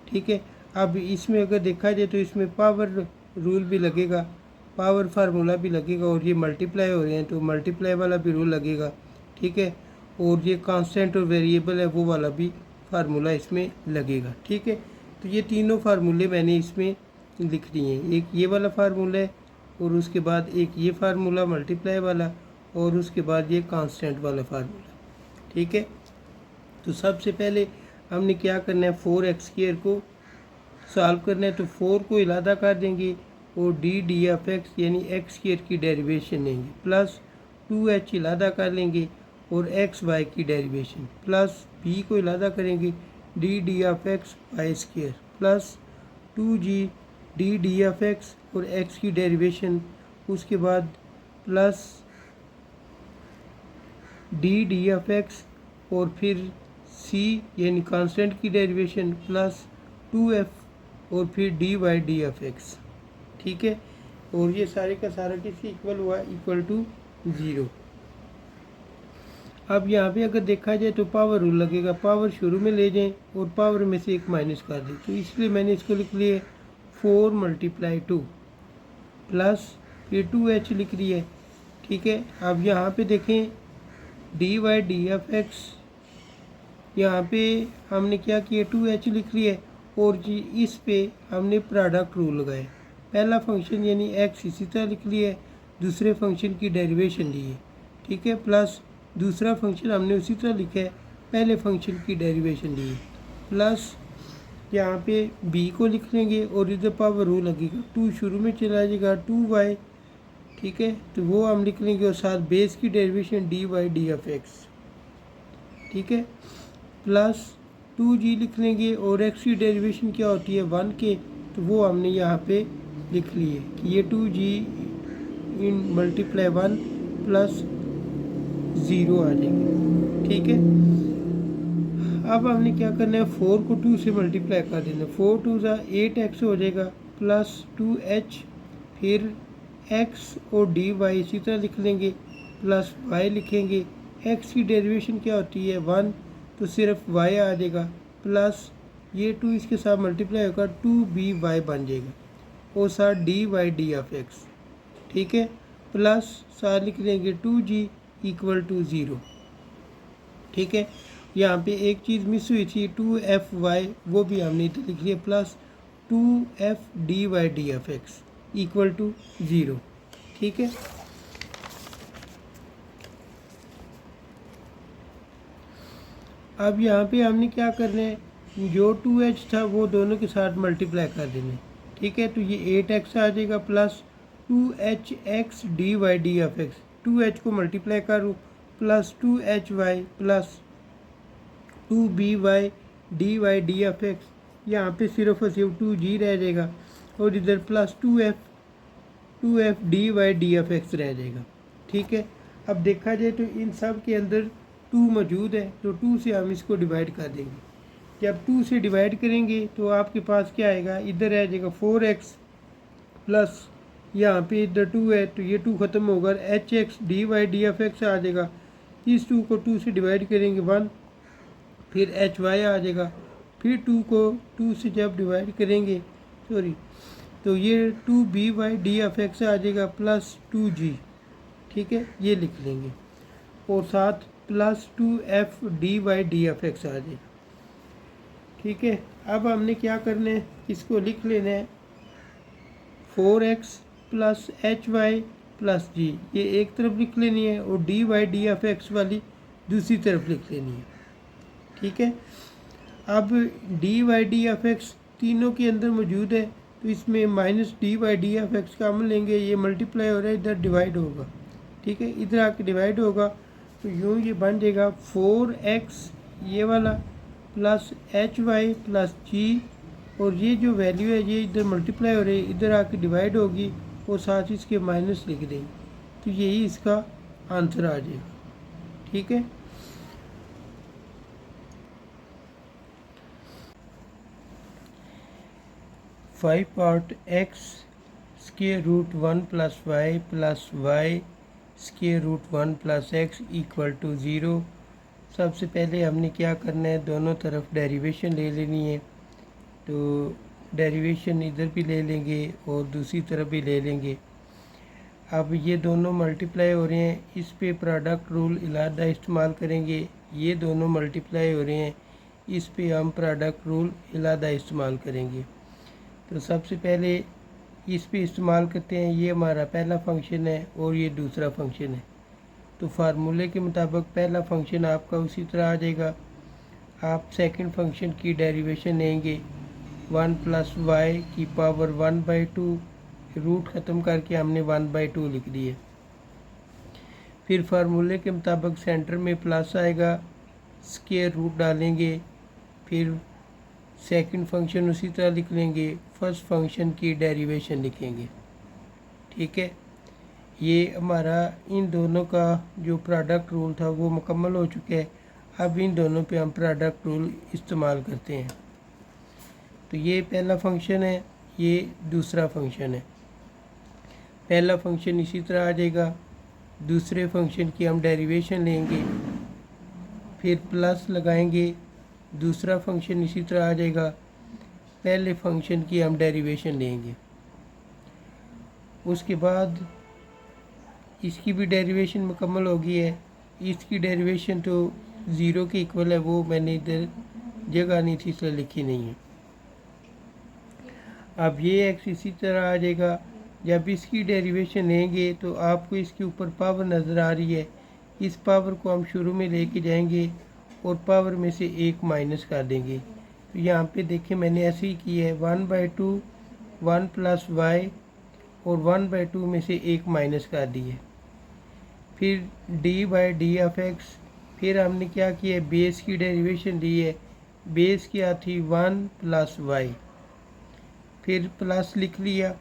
ठीक है, अब इसमें अगर देखा जाए तो इसमें पावर रूल भी लगेगा, पावर फार्मूला भी लगेगा, और ये मल्टीप्लाई हो रहे हैं तो मल्टीप्लाई वाला भी रूल लगेगा। ठीक है, और ये कांस्टेंट और वेरिएबल है वो वाला भी फार्मूला इसमें लगेगा। ठीक है, तो ये तीनों फार्मूले मैंने इसमें लिख दिए हैं। एक ये वाला फार्मूला है, और उसके बाद एक ये फार्मूला मल्टीप्लाई वाला, और उसके बाद ये कांस्टेंट वाला फार्मूला। ठीक है, तो सबसे पहले हमने क्या करना है, 4x² को सॉल्व करना है। तो 4 को इलादा कर देंगे और d/x यानी x² की डेरिवेशन लेंगे, प्लस 2h इलादा कर लेंगे और xy की डेरिवेशन, प्लस b को इलादा करेंगे d/x y², plus 2g d/x और x की डेरिवेशन, उसके बाद प्लस d/x और फिर c यानी कांस्टेंट की डेरिवेशन, प्लस 2f और फिर dy/dx। ठीक है, और ये सारे का सारा किसके इक्वल हुआ, इक्वल टू 0। अब यहाँ पे अगर देखा जाए तो पावर रूल लगेगा, पावर शुरू में ले जाएं और पावर में से एक माइनस कर दें, तो इसलिए मैंने इसको लिख लिया 4 × 2 प्लस फिर 2h लिख रही है। ठीक है, अब यहाँ पे देखें dy/dx, यहाँ पे हमने क्या किया, 2h लिख लिया है, और जी इस पे हमने प्रोडक्ट रूल लगाए। पहला फंक्शन यानी x इसी तरह लिख लिया है, दूसरे फंक्शन की डेरिवेशन ली है। ठीक है, प्लस दूसरा फंक्शन हमने उसी तरह लिखा है, पहले फंक्शन की डेरिवेशन ली है, प्लस यहाँ पे b को लिख लेंगे और इधर पावर रूल लगेगा, 2 शुरू में चला जाएगा 2y। ठीक है, तो वो हम लिख लेंगे और साथ बेस की डेरिवेशन dy/dx। ठीक है, प्लस 2g लिख लेंगे और x की डेरिवेशन क्या होती है 1 के, तो वो हमने यहाँ पे लिख ली है कि ये 2g इन मल्टीप्लाई 1 प्लस 0 आ जाएंगे। ठीक है, अब हमने क्या करना है, 4 को 2 से मल्टीप्लाई कर देना, 4 2 8x हो जाएगा, प्लस 2h, फिर x और dy इसी तरह लिख लेंगे, प्लस y लिखेंगे, x की डेरिवेशन क्या होती है 1, तो सिर्फ y आ जाएगा, प्लस ये 2 इसके साथ मल्टीप्लाई होगा 2by बन जाएगा, और साथ dy/dx। ठीक है, प्लस साथ लिख लेंगे 2g = 0। ठीक है, यहाँ पे एक चीज़ मिस हुई थी 2f(y), वो भी हमने इधर लिख लिया, प्लस 2f dy/dx = 0। ठीक है, अब यहाँ पे हमने क्या करना है, जो 2h था वो दोनों के साथ मल्टीप्लाई कर देना है। ठीक है, तो ये 8x आ जाएगा, प्लस 2hx dy/dx, 2h को मल्टीप्लाई करूँ, plus 2hy plus 2by dy/dx, यहाँ पे सिर्फ और सिर्फ 2g रह जाएगा, और इधर प्लस 2f dy/dx रह जाएगा। ठीक है, अब देखा जाए तो इन सब के अंदर 2 मौजूद है, तो 2 से हम इसको डिवाइड कर देंगे। जब 2 से डिवाइड करेंगे तो आपके पास क्या आएगा, इधर रह जाएगा 4x, प्लस यहाँ पे इधर 2 है तो ये 2 ख़त्म होगा, hx dy/dx आ जाएगा। इस 2 को 2 से डिवाइड करेंगे 1, फिर hy आ जाएगा, फिर 2 को 2 से जब डिवाइड करेंगे तो ये 2by/dx आ जाएगा, प्लस 2g। ठीक है, ये लिख लेंगे, और साथ प्लस 2f dy/dx आ जाएगा। ठीक है, अब हमने क्या करना है, इसको लिख लेना है 4x plus hy plus g, ये एक तरफ लिख लेनी है, और dy/dx वाली दूसरी तरफ लिख लेनी है। ठीक है, अब dy/dx तीनों के अंदर मौजूद है, तो इसमें माइनस dy/dx का हम लेंगे, ये मल्टीप्लाई हो रहा है, इधर डिवाइड होगा। ठीक है, इधर आके डिवाइड होगा, तो यूँ ये बन जाएगा 4x ये वाला प्लस hy प्लस g, और ये जो वैल्यू है ये इधर मल्टीप्लाई हो रही है, इधर आके डिवाइड होगी, और साथ ही इसके माइनस लिख देंगे, तो यही इसका आंसर आ जाएगा। ठीक है, five part x√1 + y + y√1 + x = 0 सबसे पहले हमने क्या करना है, दोनों तरफ डेरिवेशन ले लेनी है। तो डेरिवेशन इधर भी ले लेंगे और दूसरी तरफ भी ले लेंगे। अब ये दोनों मल्टीप्लाई हो रहे हैं, इस पे प्रोडक्ट रूल इलादा इस्तेमाल करेंगे। ये दोनों मल्टीप्लाई हो रहे हैं, इस पे हम प्रोडक्ट रूल इलादा इस्तेमाल करेंगे। तो सबसे पहले इस पे इस्तेमाल करते हैं। ये हमारा पहला फंक्शन है और ये दूसरा फंक्शन है। तो फार्मूले के मुताबिक पहला फंक्शन आपका उसी तरह आ जाएगा। आप सेकंड फंक्शन की डेरिवेशन लेंगे 1 + y की पावर 1/2, रूट ख़त्म करके हमने 1/2 लिख दिए। फिर फार्मूले के मुताबिक सेंटर में प्लस आएगा, स्क्वायर रूट डालेंगे, फिर सेकंड फंक्शन उसी तरह लिख लेंगे, फर्स्ट फंक्शन की डेरिवेशन लिखेंगे। ठीक है, ये हमारा इन दोनों का जो प्रोडक्ट रूल था वो मुकम्मल हो चुका है। अब इन दोनों पे हम प्रोडक्ट रूल इस्तेमाल करते हैं। तो ये पहला फंक्शन है, ये दूसरा फंक्शन है। पहला फंक्शन इसी तरह आ जाएगा, दूसरे फंक्शन की हम डेरिवेशन लेंगे, फिर प्लस लगाएंगे, दूसरा फंक्शन इसी तरह आ जाएगा, पहले फंक्शन की हम डेरिवेशन लेंगे। उसके बाद इसकी भी डेरिवेशन मुकम्मल हो गई है। इसकी डेरिवेशन तो ज़ीरो के इक्वल है, वो मैंने इधर जगह नहीं थी इसलिए लिखी नहीं है। अब ये एक्स इसी तरह आ जाएगा। जब इसकी डेरिवेशन लेंगे तो आपको इसके ऊपर पावर नज़र आ रही है, इस पावर को हम शुरू में लेके जाएंगे और पावर में से एक माइनस कर देंगे। तो यहाँ पे देखें मैंने ऐसे ही किया है, 1/2 1 + y और 1/2 में से एक माइनस कर दिए। फिर d/d(x), फिर हमने क्या किया है, बेस की डेरिवेशन ली है। बेस क्या थी, 1 + y, फिर प्लस लिख लिया,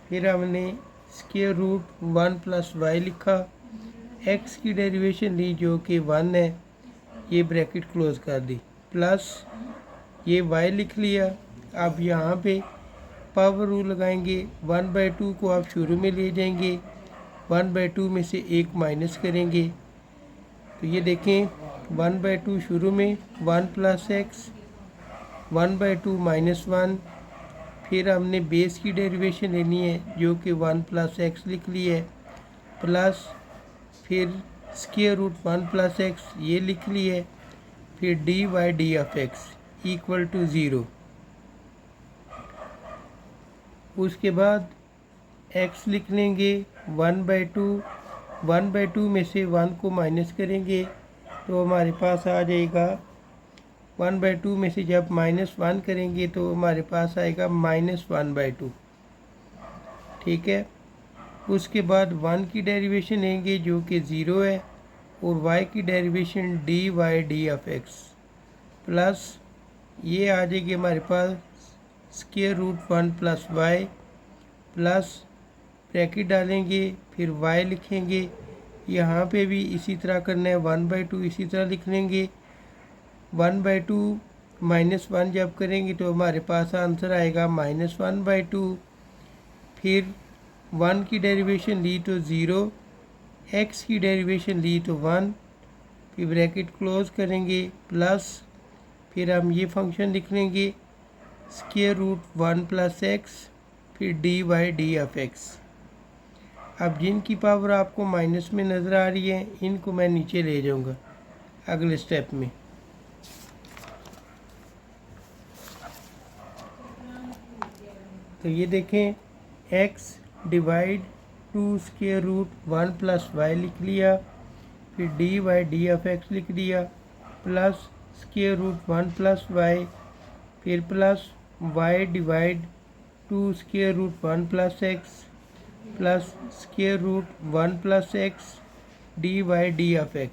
फिर हमने स्क्वायर रूट 1 + y लिखा, x की डेरिवेशन ली जो कि 1 है, ये ब्रैकेट क्लोज कर दी, प्लस ये y लिख लिया। अब यहाँ पे पावर रूल लगाएंगे, 1/2 को आप शुरू में ले जाएंगे, 1/2 में से एक माइनस करेंगे। तो ये देखें 1/2 शुरू में, 1 + x, 1/2 - 1, फिर हमने बेस की डेरिवेशन लेनी है जो कि 1 + x लिख ली है, प्लस फिर स्क्वायर रूट 1 + x ये लिख ली है, फिर d/d(x) = 0। उसके बाद x लिख लेंगे 1/2, 1/2 में से 1 को माइनस करेंगे तो हमारे पास आ जाएगा, 1/2 में से जब -1 करेंगे तो हमारे पास आएगा -1/2। ठीक है, उसके बाद 1 की डेरिवेशन लेंगे जो कि 0 है, और y की डेरिवेशन d/d(x) प्लस ये आ जाएगी हमारे पास square root 1 + y, plus bracket डालेंगे, फिर y लिखेंगे। यहाँ पे भी इसी तरह करना है, 1/2 इसी तरह लिख लेंगे, 1/2 -1 जब करेंगे तो हमारे पास आंसर आएगा -1/2। फिर 1 की डेरिवेशन ली तो 0, x की डेरिवेशन ली तो 1, फिर ब्रैकेट क्लोज करेंगे, प्लस फिर हम ये फंक्शन लिख लेंगे स्क्वायर रूट 1 + x, फिर d/d(x). अब जिनकी पावर आपको माइनस में नज़र आ रही है इनको मैं नीचे ले जाऊंगा अगले स्टेप में। तो ये देखें, x divide 2 square root 1 + y लिख लिया, फिर d/d(x) लिख दिया, प्लस स्क्वायर रूट 1 + y, फिर plus y divide 2 square root 1 + x, plus square root 1 + x d/d(x).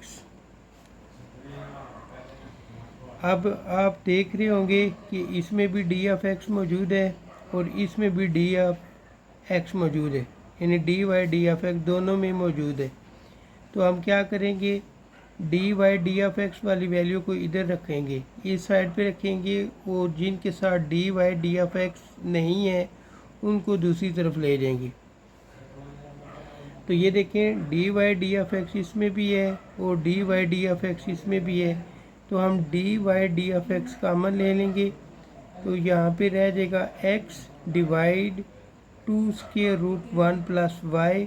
अब आप देख रहे होंगे कि इसमें भी d(x) मौजूद है और इसमें भी d(x) मौजूद है, यानी d/d(x) दोनों में मौजूद है। तो हम क्या करेंगे, d/d(x) वाली वैल्यू को इधर रखेंगे, इस साइड पे रखेंगे, और जिनके साथ d/d(x) नहीं है उनको दूसरी तरफ ले जाएंगे। तो ये देखें d y d of x इसमें भी है और d y d of x इसमें भी है, तो हम d y d of x common ले लेंगे। तो यहाँ पे रह जाएगा x divide 2 square root 1 plus y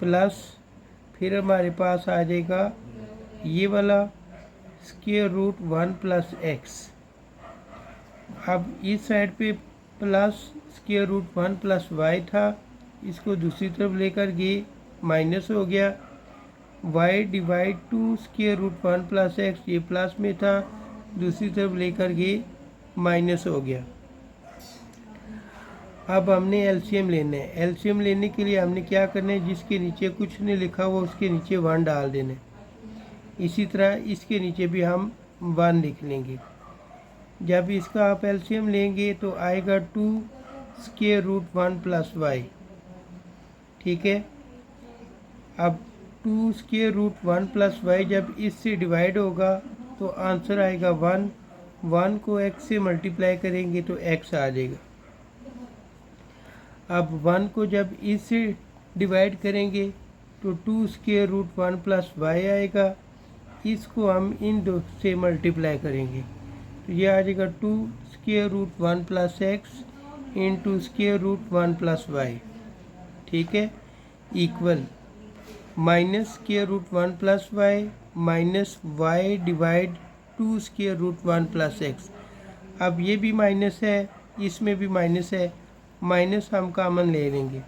plus फिर हमारे पास आ जाएगा ये वाला स्क्वायर रूट 1 प्लस एक्स। अब इस साइड पे plus square root 1 plus y था, इसको दूसरी तरफ लेकर गए माइनस हो गया। y divide 2 square root 1 plus x, ये प्लस में था, दूसरी तरफ लेकर गए माइनस हो गया। अब हमने एलसीएम लेना है। एलसीएम लेने के लिए हमने क्या करना है, जिसके नीचे कुछ नहीं लिखा हुआ उसके नीचे 1 डाल देना है। इसी तरह इसके नीचे भी हम 1 लिख लेंगे। जब इसका आप एलसीएम लेंगे तो आएगा 2 स्क्वायर रूट 1 प्लस वाई। ठीक है, अब 2 स्क्वायर रूट 1 प्लस वाई जब इससे डिवाइड होगा तो आंसर आएगा 1। 1 को x से मल्टीप्लाई करेंगे तो x आ जाएगा। अब 1 को जब इससे डिवाइड करेंगे तो 2 स्क्वायर रूट 1 प्लस वाई आएगा, इसको हम इन दो से मल्टीप्लाई करेंगे तो ये आ जाएगा 2 square root 1 plus x into square root 1 plus y. ठीक है, equal minus square root 1 plus y minus y divide 2 square root 1 plus x. अब ये भी माइनस है, इसमें भी माइनस है, माइनस हम कॉमन ले लेंगे।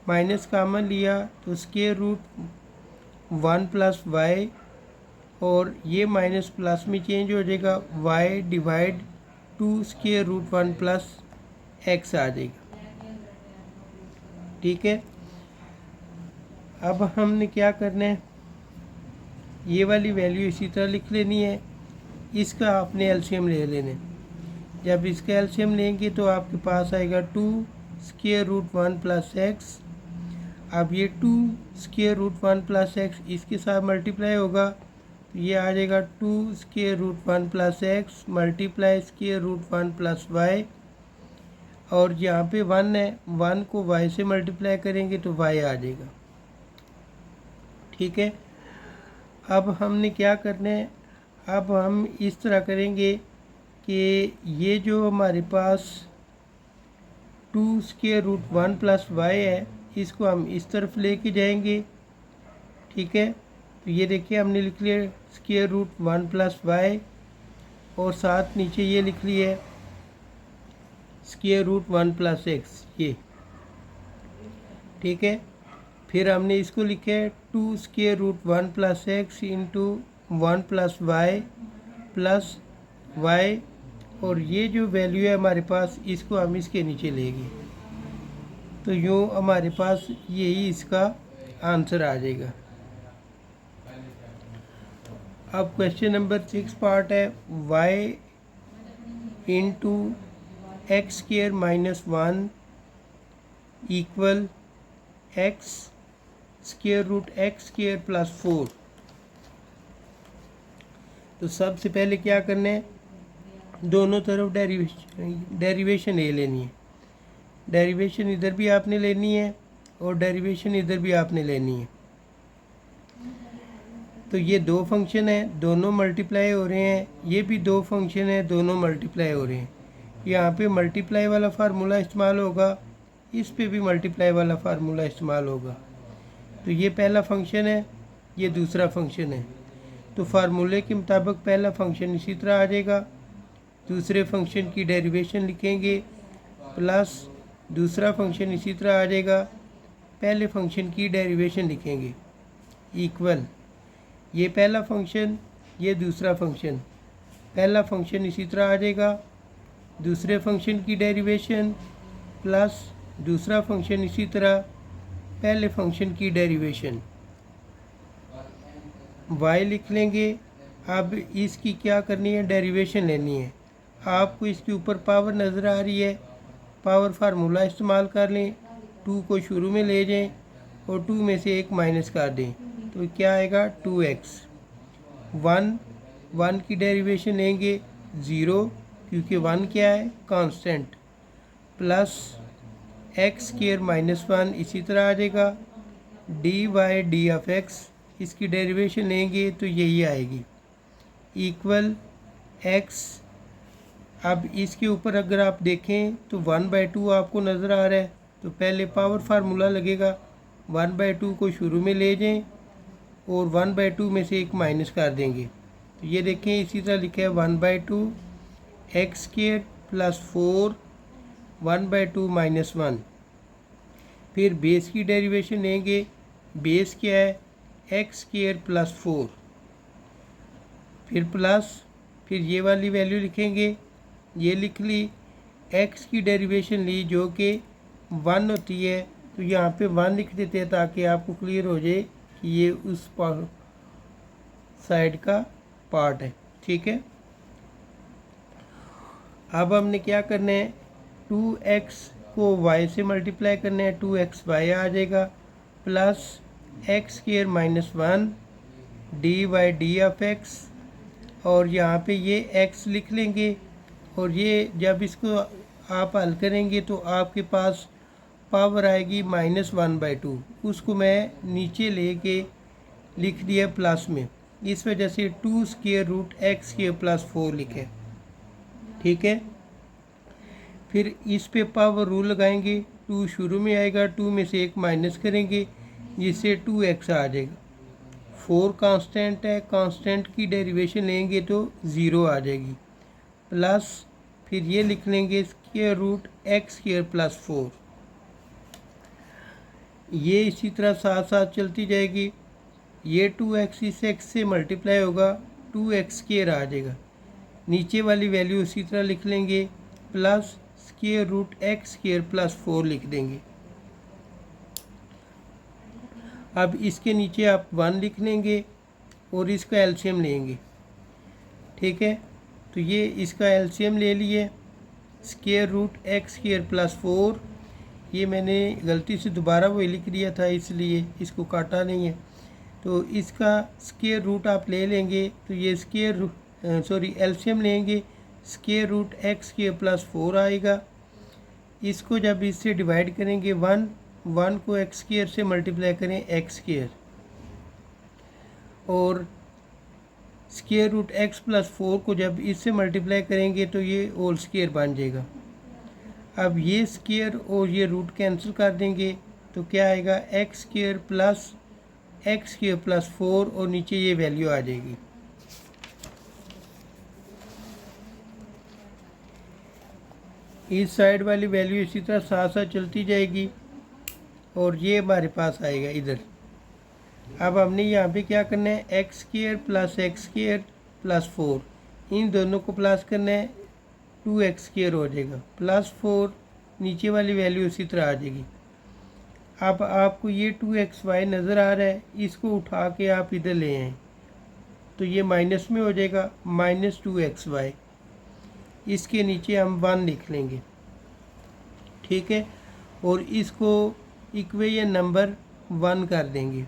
माइनस कॉमन लिया तो स्क्वायर रूट 1 प्लस वाई और ये माइनस प्लस में चेंज हो जाएगा, y divide 2 square root 1 plus x आ जाएगा। ठीक है, अब हमने क्या करना है, ये वाली वैल्यू इसी तरह लिख लेनी है, इसका आपने एलसीएम ले लेना है। जब इसका एलसीएम लेंगे तो आपके पास आएगा 2 स्क्वायर रूट 1 प्लस एक्स। अब ये 2 स्क्वायर रूट 1 प्लस एक्स इसके साथ मल्टीप्लाई होगा तो ये आ जाएगा 2 square root 1 plus x multiply square root 1 plus y, और यहाँ पे 1 है, 1 को y से मल्टीप्लाई करेंगे तो y आ जाएगा। ठीक है, अब हमने क्या करना है, अब हम इस तरह करेंगे कि ये जो हमारे पास 2 स्क्वायर रूट 1 प्लस वाई है इसको हम इस तरफ लेके जाएंगे। ठीक है, तो ये देखिए हमने लिख लिया स्क्वायर रूट 1 प्लस वाई और साथ नीचे ये लिख लिया स्क्वायर रूट 1 प्लस एक्स ये। ठीक है, फिर हमने इसको लिखा है 2 square root 1 plus x into 1 plus y plus y, और ये जो वैल्यू है हमारे पास इसको हम इसके नीचे लेंगे तो यूँ हमारे पास यही इसका आंसर आ जाएगा। अब क्वेश्चन नंबर 6 पार्ट है y into x square minus 1 equal x square root x square plus 4। तो सबसे पहले क्या करना है, दोनों तरफ डेरिवेशन ले लेनी है। डेरिवेशन इधर भी आपने लेनी है और डेरिवेशन इधर भी आपने लेनी है। तो ये दो फंक्शन है, दोनों मल्टीप्लाई हो रहे हैं, ये भी दो फंक्शन है, दोनों मल्टीप्लाई हो रहे हैं। यहाँ पे मल्टीप्लाई वाला फार्मूला इस्तेमाल होगा, इस पे भी मल्टीप्लाई वाला फार्मूला इस्तेमाल होगा। तो ये पहला फंक्शन है, ये दूसरा फंक्शन है, तो फार्मूले के मुताबिक पहला फंक्शन इसी तरह आ जाएगा, दूसरे फंक्शन की डेरिवेशन लिखेंगे प्लस दूसरा फंक्शन इसी तरह आ जाएगा, पहले फंक्शन की डेरिवेशन लिखेंगे इक्वल ये पहला फंक्शन ये दूसरा फंक्शन, पहला फंक्शन इसी तरह आ जाएगा, दूसरे फंक्शन की डेरिवेशन प्लस दूसरा फंक्शन इसी तरह, पहले फंक्शन की डेरिवेशन y लिख लेंगे। अब इसकी क्या करनी है, डेरिवेशन लेनी है। आपको इसके ऊपर पावर नज़र आ रही है, पावर फार्मूला इस्तेमाल कर लें, 2 को शुरू में ले जाएं और 2 में से 1 माइनस कर दें तो क्या आएगा 2x। 1 की डेरिवेशन लेंगे 0 क्योंकि 1 क्या है constant, plus x square minus 1 इसी तरह आ जाएगा d y d of x, इसकी डेरिवेशन लेंगे तो यही आएगी, इक्वल एक्स। अब इसके ऊपर अगर आप देखें तो 1/2 आपको नज़र आ रहा है, तो पहले पावर फार्मूला लगेगा, 1/2 को शुरू में ले जाएं और 1/2 में से एक माइनस कर देंगे। तो ये देखें इसी तरह लिखा है 1/2 एक्स स्क्वायर प्लस 4 1/2 माइनस 1। फिर बेस की डेरिवेशन लेंगे, बेस क्या है एक्स स्क्वायर प्लस 4, फिर प्लस, फिर ये वाली वैल्यू लिखेंगे, ये लिख ली, एक्स की डेरिवेशन ली जो कि 1 होती है, तो यहाँ पे 1 लिख देते हैं ताकि आपको क्लियर हो जाए कि ये उस साइड का पार्ट है। ठीक है, अब हमने क्या करना है, 2x को y से मल्टीप्लाई करना है, 2xy आ जाएगा, plus x square minus 1 d y d of x, और यहाँ पे ये x लिख लेंगे, और ये जब इसको आप हल करेंगे तो आपके पास पावर आएगी -1/2, उसको मैं नीचे लेके लिख दिया प्लस में, इस वजह से 2 square root x square plus 4 लिखे। ठीक है, फिर इस पे पावर रूल लगाएंगे, 2 शुरू में आएगा, 2 में से एक माइनस करेंगे जिससे 2x आ जाएगा, 4 कांस्टेंट है, कांस्टेंट की डेरिवेशन लेंगे तो 0 आ जाएगी, प्लस फिर ये लिख लेंगे square root x square plus 4। ये इसी तरह साथ साथ चलती जाएगी, ये 2x इस x से मल्टीप्लाई होगा, 2x स्क्वायर आ जाएगा, नीचे वाली वैल्यू इसी तरह लिख लेंगे, plus square root x square plus 4 लिख देंगे। अब इसके नीचे आप 1 लिख लेंगे और इसका एलसीएम लेंगे। ठीक है, तो ये इसका एलसीएम ले लिए, square root x square plus 4, ये मैंने गलती से दोबारा वही लिख दिया था इसलिए इसको काटा नहीं है, तो इसका स्क्वायर रूट आप ले लेंगे, तो ये एलसीएम लेंगे, square root x square plus 4 आएगा, इसको जब इससे डिवाइड करेंगे 1 को एक्स स्क्वायर से मल्टीप्लाई करें एक्स स्क्वायर, और स्क्वायर रूट एक्स प्लस 4 को जब इससे मल्टीप्लाई करेंगे तो ये होल स्क्वायर बन जाएगा। अब ये स्क्वायर और ये रूट कैंसिल कर देंगे तो क्या आएगा, एक्स स्क्वायर प्लस 4 और नीचे ये वैल्यू आ जाएगी। इस साइड वाली वैल्यू इसी तरह साथ साथ चलती जाएगी और ये हमारे पास आएगा इधर। अब हमने यहाँ पे क्या करना है, एक्स स्क्वायर प्लस 4, इन दोनों को प्लस करना है, 2x स्क्वायर हो जाएगा, प्लस 4 नीचे वाली वैल्यू उसी तरह आ जाएगी। अब आपको ये 2xy नज़र आ रहा है, इसको उठा के आप इधर ले आएँ तो ये माइनस में हो जाएगा, -2xy, इसके नीचे हम 1 लिख लेंगे। ठीक है, और इसको इक्वेशन नंबर 1 कर देंगे।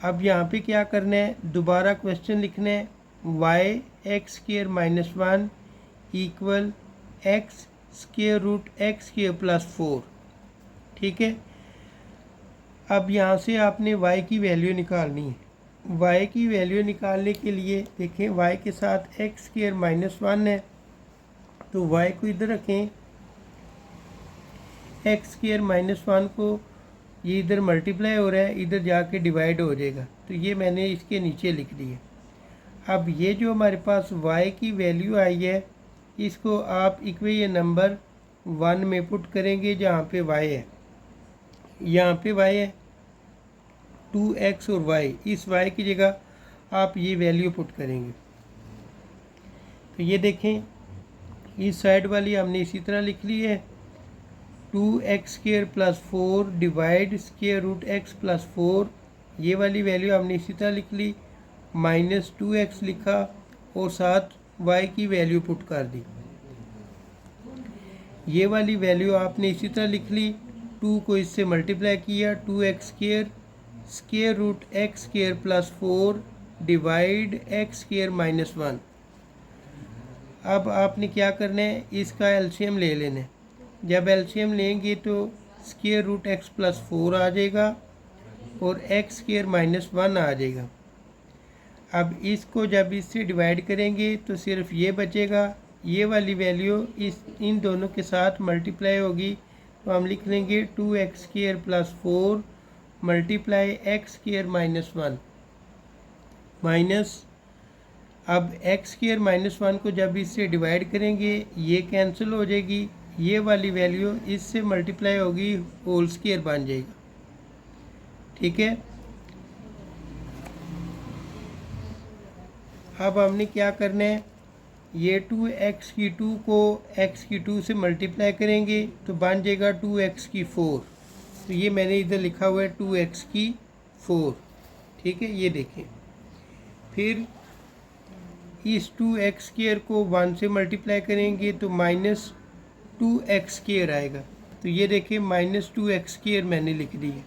अब यहाँ पे क्या करना है, दोबारा क्वेश्चन लिखना है, y x square minus 1 equal x square root x square plus 4। ठीक है, अब यहाँ से आपने y की वैल्यू निकालनी है। y की वैल्यू निकालने के लिए देखें, y के साथ एक्स स्क्वायर माइनस 1 है, तो y को इधर रखें, एक्स स्क्वायर माइनस 1 को ये इधर मल्टीप्लाई हो रहा है, इधर जाके डिवाइड हो जाएगा, तो ये मैंने इसके नीचे लिख दिया। अब ये जो हमारे पास y की वैल्यू आई है, इसको आप इक्वेशन नंबर 1 में पुट करेंगे जहाँ पे y है, यहाँ पे y है 2x और y, इस y की जगह आप ये वैल्यू पुट करेंगे। तो ये देखें, इस साइड वाली हमने इसी तरह लिख ली है, 2x square plus 4 divide square root x plus 4, ये वाली वैल्यू हमने इसी तरह लिख ली, -2x लिखा और साथ y की वैल्यू पुट कर दी। ये वाली वैल्यू आपने इसी तरह लिख ली, 2 को इससे मल्टीप्लाई किया, 2x square square root x square plus 4 divide x square minus 1। अब आपने क्या करना है, इसका एलसीएम ले लेना है। जब एलसीएम लेंगे तो स्क्वायर रूट एक्स प्लस 4 आ जाएगा, और एक्स स्क्वायर माइनस 1 आ जाएगा। अब इसको जब इससे डिवाइड करेंगे तो सिर्फ ये बचेगा, ये वाली वैल्यू इन दोनों के साथ मल्टीप्लाई होगी, तो हम लिख लेंगे 2x² + 4 मल्टीप्लाई x² - 1 माइनस, अब x² - 1 को जब इससे डिवाइड करेंगे ये कैंसिल हो जाएगी, ये वाली वैल्यू इससे मल्टीप्लाई होगी, होल स्क्वायर बन जाएगा। ठीक है, अब हमने क्या करना है, ये 2x² को x² से मल्टीप्लाई करेंगे तो बन जाएगा 2x4। तो ये मैंने इधर लिखा हुआ है 2x4। ठीक है, ये देखें, फिर इस 2x² को 1 से मल्टीप्लाई करेंगे तो -2x² आएगा। तो ये देखें -2x² मैंने लिख दी है।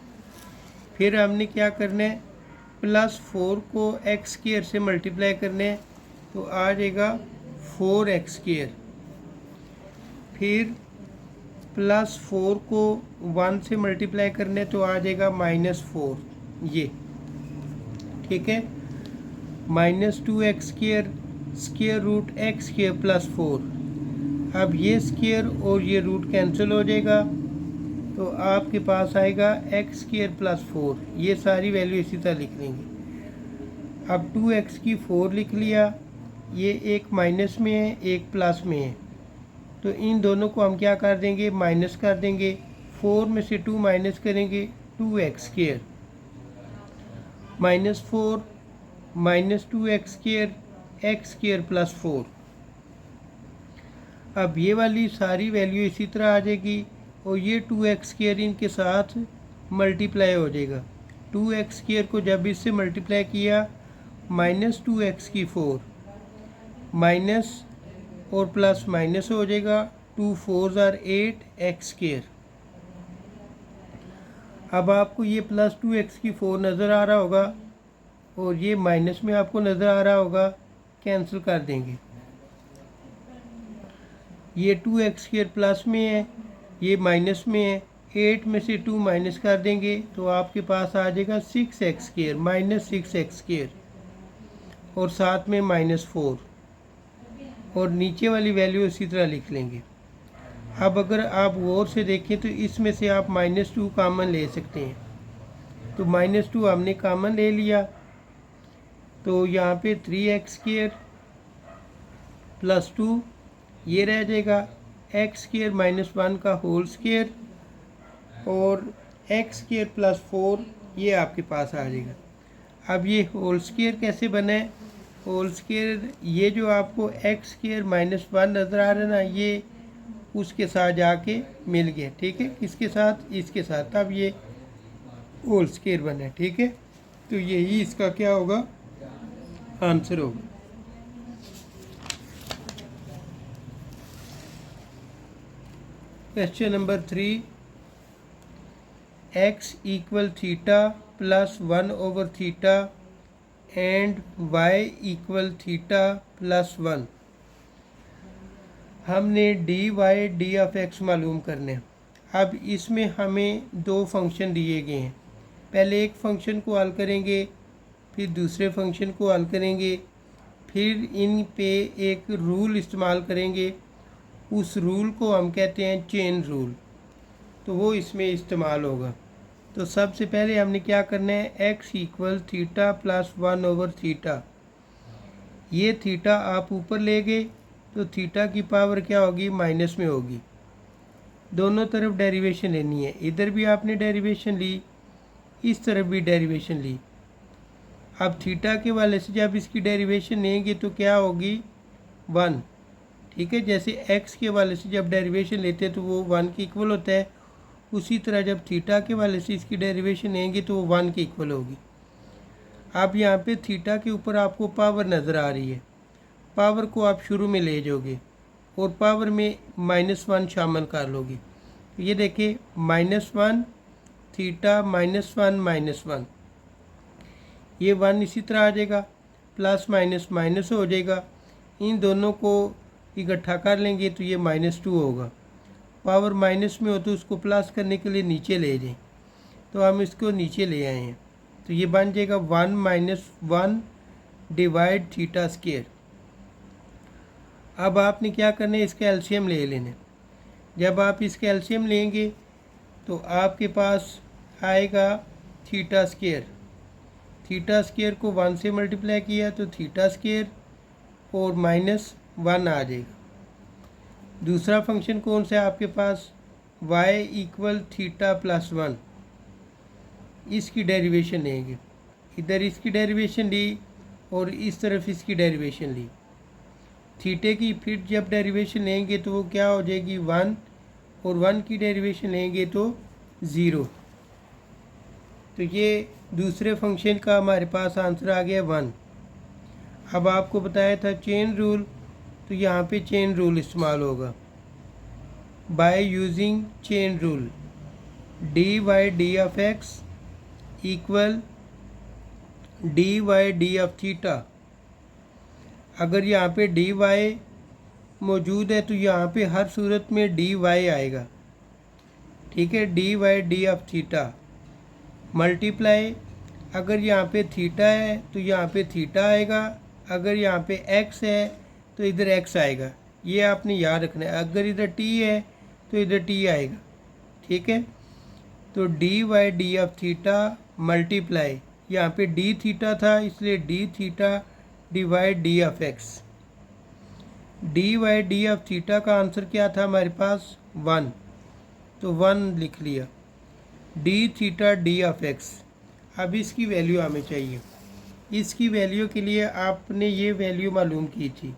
फिर हमने क्या करना है, +4 को x² से मल्टीप्लाई करना है तो आ जाएगा 4x²। फिर +4 को 1 से मल्टीप्लाई करना है तो आ जाएगा -4, ये। ठीक है, -2x² स्क्वायर रूट x² + 4। अब ये स्क्वायर और ये रूट कैंसिल हो जाएगा तो आपके पास आएगा x² + 4। ये सारी वैल्यू इसी तरह लिख लेंगे। अब 2x4 लिख लिया, ये एक माइनस में है एक प्लस में है, तो इन दोनों को हम क्या कर देंगे, माइनस कर देंगे। 4 में से 2 माइनस करेंगे, 2x² -4 -2x² x² + 4। अब ये वाली सारी वैल्यू इसी तरह आ जाएगी और ये 2x² इनके साथ मल्टीप्लाई हो जाएगा। 2x² को जब इससे मल्टीप्लाई किया -2x4 माइनस और प्लस माइनस हो जाएगा, 2 4 = 8x²। अब आपको ये +2x4 नज़र आ रहा होगा और ये माइनस में आपको नज़र आ रहा होगा, कैंसिल कर देंगे। ये 2x² प्लस में है, ये माइनस में है, 8 में से 2 माइनस कर देंगे तो आपके पास आ जाएगा 6x² -6x² और साथ में -4 और नीचे वाली वैल्यू इसी तरह लिख लेंगे। अब अगर आप गौर से देखें तो इसमें से आप -2 कॉमन ले सकते हैं, तो -2 हमने कॉमन ले लिया, तो यहाँ पे 3x² + 2 ये रह जाएगा, x² - 1 का होल स्क्वायर और x² + 4 ये आपके पास आ जाएगा। अब ये होल स्क्वायर कैसे बना है, होल स्क्वायर ये जो आपको x² - 1 नज़र आ रहा है ना, ये उसके साथ जाके मिल गया। ठीक है, किसके साथ, इसके साथ। अब ये होल स्क्वायर बना है। ठीक है, तो यही इसका क्या होगा, आंसर होगा। Question number 3, x = θ + 1/θ and y = θ + 1। हमने dy d(x) मालूम करने हैं। अब इसमें हमें दो फंक्शन दिए गए हैं, पहले एक फंक्शन को हल करेंगे, फिर दूसरे फंक्शन को हल करेंगे, फिर इन पे एक रूल इस्तेमाल करेंगे, उस रूल को हम कहते हैं चेन रूल, तो वो इसमें इस्तेमाल होगा। तो सबसे पहले हमने क्या करना है, x = θ + 1/θ। ये थीटा आप ऊपर ले गए तो थीटा की पावर क्या होगी, माइनस में होगी। दोनों तरफ डेरिवेशन लेनी है, इधर भी आपने डेरिवेशन ली, इस तरफ भी डेरिवेशन ली। अब थीटा के वाले से जब इसकी डेरिवेशन लेंगे तो क्या होगी, 1। ठीक है, जैसे x के वाले से जब डेरिवेशन लेते हैं तो वो 1 के इक्वल होता है, उसी तरह जब थीटा के वाले से इसकी डेरिवेशन लेंगे तो वो 1 के इक्वल होगी। अब यहाँ पे थीटा के ऊपर आपको पावर नज़र आ रही है, पावर को आप शुरू में ले जाओगे और पावर में -1 शामिल कर लोगे। तो ये देखिए -1 थीटा -1 -1, ये 1 इसी तरह आ जाएगा, प्लस माइनस माइनस हो जाएगा, इन दोनों को इकट्ठा कर लेंगे तो ये -2 होगा। पावर माइनस में हो तो उसको प्लस करने के लिए नीचे ले जाएं, तो हम इसको नीचे ले आए हैं। तो ये बन जाएगा 1 - 1 डिवाइड थीटा स्क्वायर। अब आपने क्या करना है, इसका एलसीएम ले लेना। जब आप इसका एलसीएम लेंगे तो आपके पास आएगा थीटा स्क्वायर। थीटा स्क्वायर को 1 से मल्टीप्लाई किया तो थीटा स्क्वायर और -1 आ जाएगा। दूसरा फंक्शन कौन सा है आपके पास, y = थीटा + 1। इसकी डेरिवेशन लेंगे, इधर इसकी डेरिवेशन ली और इस तरफ इसकी डेरिवेशन ली। थीटे की फिर जब डेरिवेशन लेंगे तो वो क्या हो जाएगी 1, और 1 की डेरिवेशन लेंगे तो 0। तो ये दूसरे फंक्शन का हमारे पास आंसर आ गया 1। अब आपको बताया था चेन रूल, तो यहाँ पे चेन रूल इस्तेमाल होगा। By using chain rule dy/d(x) = dy/d(θ)। अगर यहाँ पे dy मौजूद है तो यहाँ पे हर सूरत में dy आएगा, ठीक है। dy/d(θ) मल्टीप्लाई, अगर यहाँ पे थीटा है तो यहाँ पे थीटा आएगा, अगर यहाँ पे x है तो इधर x आएगा। ये आपने याद रखना है। अगर इधर t है तो इधर t आएगा, ठीक है। तो dy/d(θ) मल्टीप्लाई, यहाँ पे d थीटा था इसलिए d theta divide d(x). dy/d(θ) का आंसर क्या था हमारे पास 1, तो 1 लिख लिया। d theta d(x). अब इसकी वैल्यू हमें चाहिए। इसकी वैल्यू के लिए आपने ये वैल्यू मालूम की थी,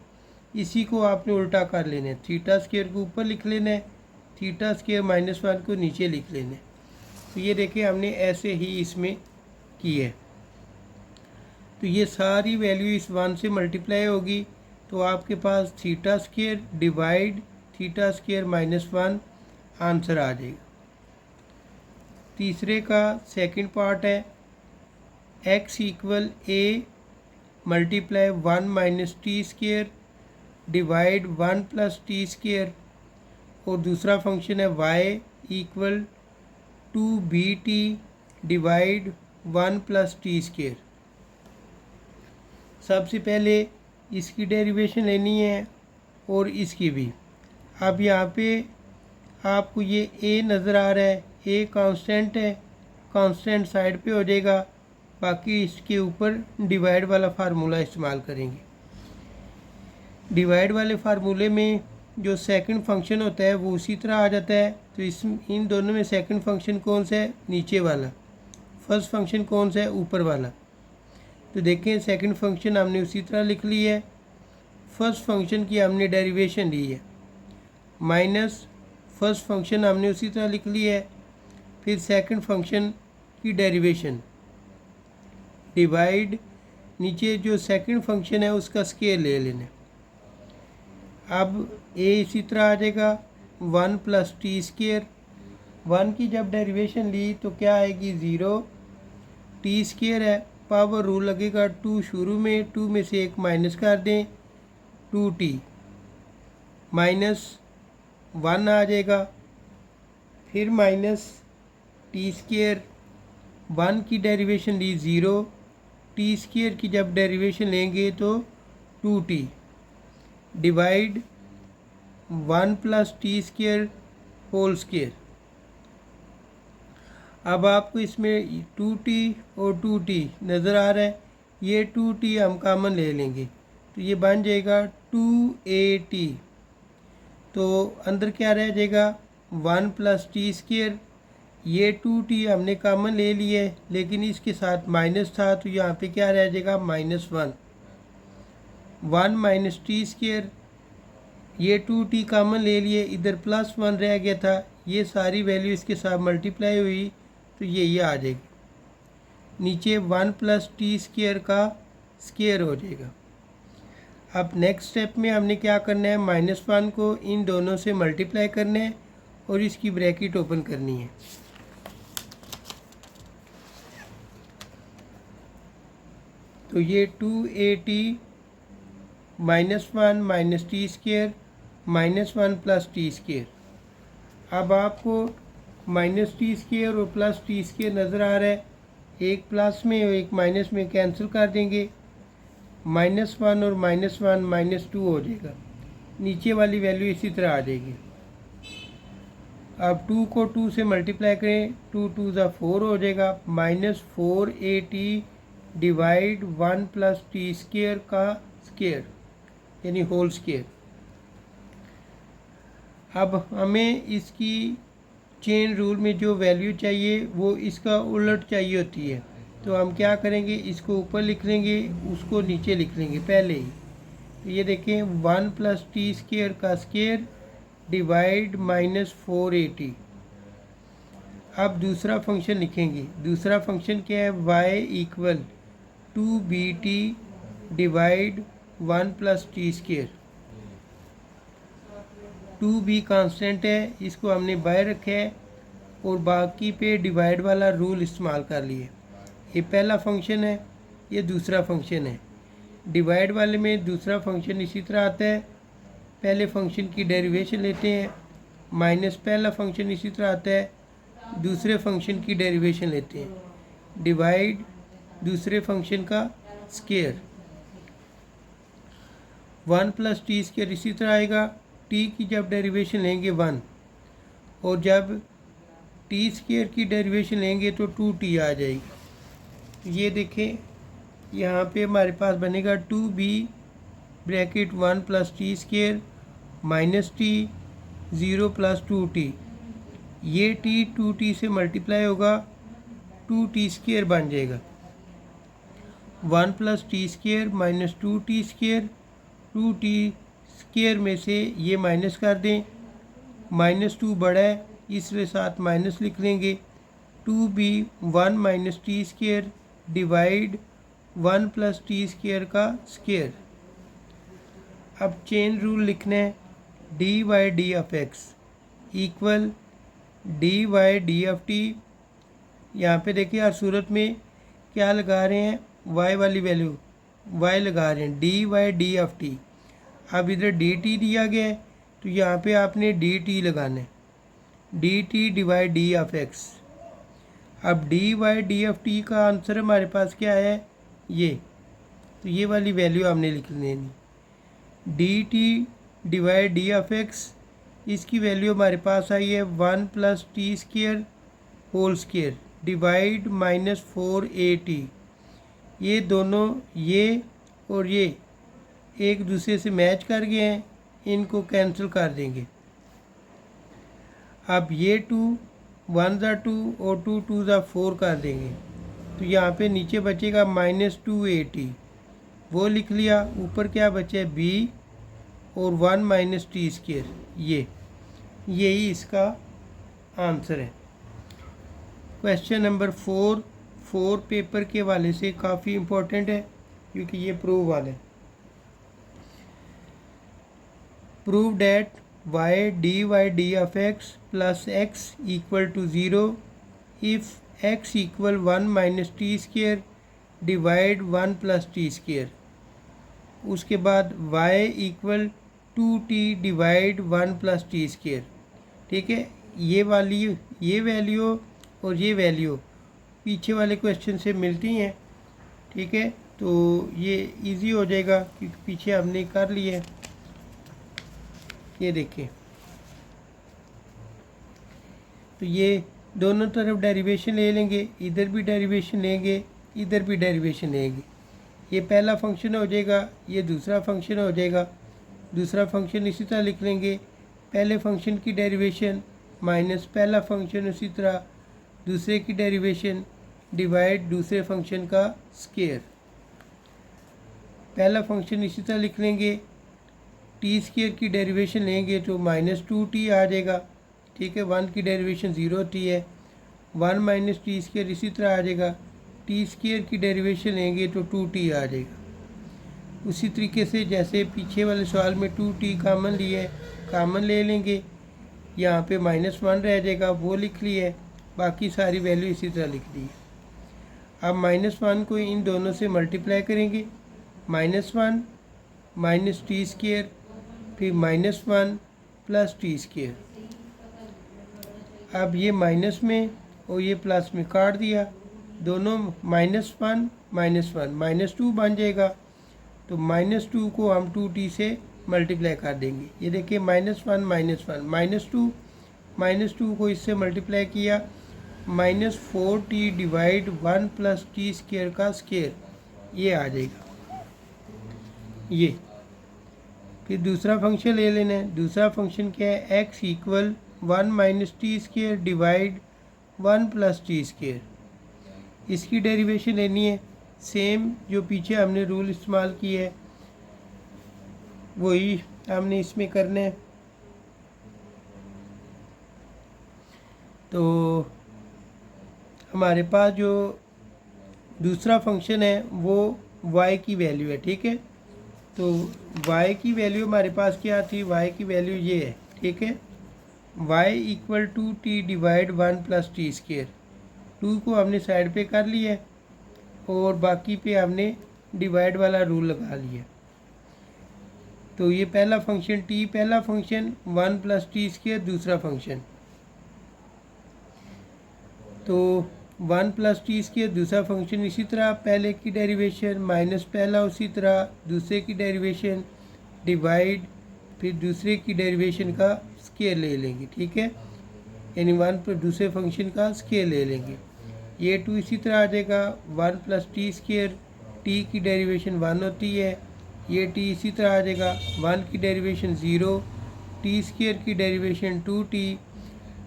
इसी को आपने उल्टा कर लेना है। थीटा स्क्वायर को ऊपर लिख लेना है, थीटा स्क्वायर -1 को नीचे लिख लेना है। तो ये देखिए हमने ऐसे ही इसमें की है। तो ये सारी वैल्यू इस 1 से मल्टीप्लाई होगी तो आपके पास theta square divide theta square -1 answer आ जाएगा। तीसरे का सेकंड पार्ट है x = a multiply 1 - t² divide 1 + t², और दूसरा फंक्शन है y = 2bt डिवाइड 1 + t²। सबसे पहले इसकी डेरिवेशन लेनी है और इसकी भी। अब यहाँ पे आपको ये a नज़र आ रहा है, a कांस्टेंट है, कांस्टेंट साइड पे हो जाएगा। बाकी इसके ऊपर डिवाइड वाला फार्मूला इस्तेमाल करेंगे। डिवाइड वाले फार्मूले में जो सेकंड फंक्शन होता है वो उसी तरह आ जाता है। तो इन दोनों में सेकंड फंक्शन कौन सा है, नीचे वाला। फर्स्ट फंक्शन कौन सा है, ऊपर वाला। तो देखें सेकंड फंक्शन हमने उसी तरह लिख ली है, फर्स्ट फंक्शन की हमने डेरिवेशन ली है, माइनस फर्स्ट फंक्शन हमने उसी तरह लिख ली है, फिर सेकंड फंक्शन की डेरिवेशन डिवाइड, नीचे जो सेकंड फंक्शन है उसका स्क्वायर ले लेना। अब a इसी तरह आ जाएगा 1 + t²। 1 की जब डेरिवेशन ली तो क्या आएगी 0, t² है, पावर रूल लगेगा 2 शुरू में, 2 में से 1 माइनस कर दें, 2t -1 आ जाएगा, फिर -t²। 1 की डेरिवेशन ली 0, t² की जब डेरिवेशन लेंगे तो 2t divide 1 + t² whole square. अब आपको इसमें 2t और 2t नज़र आ रहा है, ये 2t हम कॉमन ले लेंगे तो ये बन जाएगा 2at। तो अंदर क्या रह जाएगा 1 + t²। ये 2t हमने कॉमन ले लिए लेकिन इसके साथ माइनस था तो यहाँ पे क्या रह जाएगा -1। 1 - t², ये 2t कॉमन ले लिए, इधर +1 रह गया था, ये सारी वैल्यू इसके साथ मल्टीप्लाई हुई तो ये आ जाएगी। नीचे 1 + t² का स्क्वायर हो जाएगा। अब नेक्स्ट स्टेप में हमने क्या करना है, -1 को इन दोनों से मल्टीप्लाई करना है और इसकी ब्रैकेट ओपन करनी है। तो ये 2at -1 - t² -1 + t²। अब आपको -t² और +t² नज़र आ रहा है, एक प्लस में और एक माइनस में कैंसिल कर देंगे, -1 और -1 -2 हो जाएगा। नीचे वाली वैल्यू इसी तरह आ जाएगी। अब 2 को 2 से मल्टीप्लाई करें, 2 2 ज़ा 4 हो जाएगा, -4at डिवाइड 1 + t² का स्केयर यानी होल स्केयर। अब हमें इसकी चेन रूल में जो वैल्यू चाहिए वो इसका उलट चाहिए होती है, तो हम क्या करेंगे, इसको ऊपर लिख लेंगे, उसको नीचे लिख लेंगे पहले ही। तो ये देखें 1 + t² का स्केयर डिवाइड -4at। अब दूसरा फंक्शन लिखेंगे। दूसरा फंक्शन क्या है, y = 2bt divide 1 + t²। 2b constant है, इसको हमने बाय रखा है और बाकी पे डिवाइड वाला रूल इस्तेमाल कर लिए। ये पहला फंक्शन है, ये दूसरा फंक्शन है। डिवाइड वाले में दूसरा फंक्शन इसी तरह आता है, पहले फंक्शन की डेरिवेशन लेते हैं, माइनस पहला फंक्शन इसी तरह आता है, दूसरे फंक्शन की डेरिवेशन लेते हैं, डिवाइड दूसरे फंक्शन का स्केयर। 1 + t² इसी तरह आएगा। t की जब डेरिवेशन लेंगे 1 और जब t² की डेरिवेशन लेंगे तो 2t आ जाएगी। ये देखें यहाँ पे हमारे पास बनेगा 2b bracket 1 + t² -t 0 + 2t। ये t 2t से मल्टीप्लाई होगा, 2t² बन जाएगा। 1 + t² -2t², 2t² में से ये माइनस कर दें, -2 बड़ा है इसलिए साथ माइनस लिख लेंगे। 2b 1 - t² डिवाइड 1 + t² का स्केयर। अब चेन रूल लिखना है, dy/d(x) = dy/d(t). यहाँ पे देखिए हर सूरत में क्या लगा रहे हैं, y वाली वैल्यू y लगा रहे हैं, dy/d(t). अब इधर dt दिया गया है तो यहाँ पे आपने dt लगाना है, dt डिवाइड d(x). अब dy/d(t) का आंसर हमारे पास क्या है, ये, तो ये वाली वैल्यू हमने लिख लेनी। dt डिवाइड d(x), इसकी वैल्यू हमारे पास आई है 1 + t² whole square divide -4at। ये दोनों, ये और ये एक दूसरे से मैच कर गए हैं, इनको कैंसिल कर देंगे। अब ये 2 1 ज़ा 2 और 2 2 ज़ा 4 कर देंगे, तो यहाँ पे नीचे बचेगा -2at, वो लिख लिया। ऊपर क्या बचे, b और 1 - t²। यही इसका आंसर है। क्वेश्चन नंबर 4 पेपर के वाले से काफ़ी इम्पोर्टेंट है क्योंकि ये प्रूव वाला है। Prove that y dy/d(x) + x = 0 if x = 1 - t² divide 1 + t²। उसके बाद y = 2t डिवाइड 1 + t²। ठीक है, ये वैल्यू और ये वैल्यू पीछे वाले क्वेश्चन से मिलती हैं। ठीक है, तो ये इजी हो जाएगा क्योंकि पीछे हमने कर लिया है। ये देखिए, तो ये दोनों तरफ डेरिवेशन ले लेंगे, इधर भी डेरिवेशन लेंगे, इधर भी डेरिवेशन लेंगे। ये पहला फंक्शन हो जाएगा, ये दूसरा फंक्शन हो जाएगा। दूसरा फंक्शन इसी तरह लिख लेंगे, पहले फंक्शन की डेरिवेशन माइनस पहला फंक्शन उसी तरह दूसरे की डेरिवेशन डिवाइड दूसरे फंक्शन का स्केयर। पहला फंक्शन इसी तरह लिख लेंगे, t² की डेरिवेशन लेंगे तो -2t आ जाएगा। ठीक है, 1 की डेरिवेशन 0t है, 1 - t² इसी तरह आ जाएगा। t² की डेरिवेशन लेंगे तो 2t आ जाएगा। उसी तरीके से जैसे पीछे वाले सवाल में 2t कामन लिया है, कामन ले लेंगे, यहाँ पे -1 रह जाएगा, वो लिख लिया है, बाकी सारी वैल्यू इसी तरह लिख दी है। अब -1 को इन दोनों से मल्टीप्लाई करेंगे, -1 - t², फिर -1 + t²। अब ये माइनस में और ये प्लस में काट दिया, दोनों -1 -1 -2 बन जाएगा। तो -2 को हम 2t से मल्टीप्लाई कर देंगे। ये देखिए -1 -1 -2 को इससे मल्टीप्लाई किया, -4t डिवाइड 1 + t² का स्केयर, ये आ जाएगा। ये फिर दूसरा फंक्शन ले लेना है। दूसरा फंक्शन क्या है, x = 1 - t² डिवाइड 1 + t²। इसकी डेरिवेशन लेनी है, सेम जो पीछे हमने रूल इस्तेमाल किया है वही हमने इसमें करना है। तो हमारे पास जो दूसरा फंक्शन है वो y की वैल्यू है, ठीक है। तो y की वैल्यू हमारे पास क्या थी, y की वैल्यू ये है, ठीक है। y = t divide 1 + t²। 2 को हमने साइड पे कर लिया है और बाकी पे हमने डिवाइड वाला रूल लगा लिया। तो ये पहला फंक्शन t पहला फंक्शन, 1 + t² दूसरा फंक्शन। तो 1 + t² दूसरा फंक्शन, इसी तरह पहले की डेरिवेशन माइनस पहला, उसी तरह दूसरे की डेरिवेशन डिवाइड, फिर दूसरे की डेरिवेशन का स्केयर ले लेंगे, ठीक है। यानी 1 पर दूसरे फंक्शन का स्केयर ले लेंगे। ये 2 इसी तरह आ जाएगा, 1 + t², t की डेरिवेशन 1 होती है। ये t इसी तरह आ जाएगा, 1 की डेरिवेशन 0, t² की डेरिवेशन 2t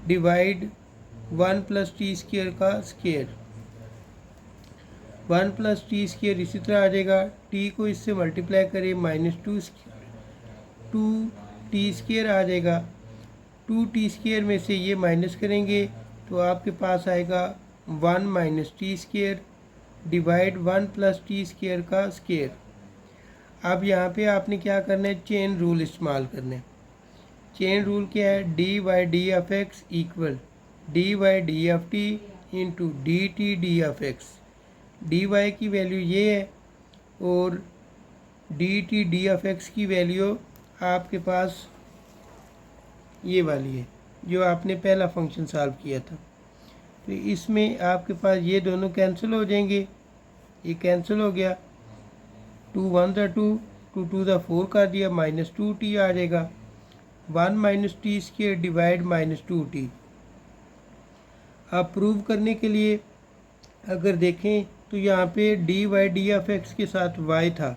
डिवाइड 1 + t² का स्केयर। 1 + t² इसी तरह आ जाएगा, t को इससे मल्टीप्लाई करें, -2t² आ जाएगा। 2t² में से ये माइनस करेंगे तो आपके पास आएगा 1 - t² डिवाइड 1 + t² का स्केयर। अब यहाँ पे आपने क्या करना है, चेन रूल इस्तेमाल करना है। चेन रूल क्या है, dy/d(x) = dy/d(t) into dt/d(x). dy की वैल्यू ये है और dt/d(x) की वैल्यू आपके पास ये वाली है जो आपने पहला फंक्शन सॉल्व किया था। तो इसमें आपके पास ये दोनों कैंसिल हो जाएंगे, ये कैंसिल हो गया, 2 1 2, 2 2 4 कर दिया, -2t आ जाएगा। 1 - t² डिवाइड -2t। अब प्रूव करने के लिए अगर देखें तो यहाँ पे dy/d(x) के साथ y था,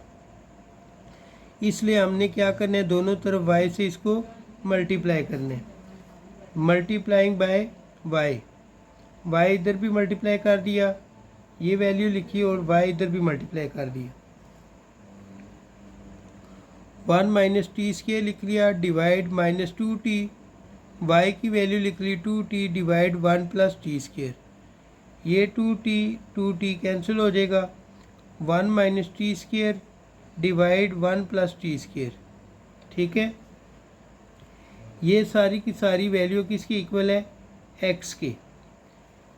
इसलिए हमने क्या करना है, दोनों तरफ y से इसको मल्टीप्लाई करना है। मल्टीप्लाइंग बाय y इधर भी मल्टीप्लाई कर दिया, ये वैल्यू लिखी और y इधर भी मल्टीप्लाई कर दिया। 1 - t² लिख लिया डिवाइड -2t, y की वैल्यू लिख ली 2t डिवाइड 1 + t²। ये 2t कैंसिल हो जाएगा, 1 - t² डिवाइड 1 + t², ठीक है। ये सारी की सारी वैल्यू किसकी इक्वल है, x के।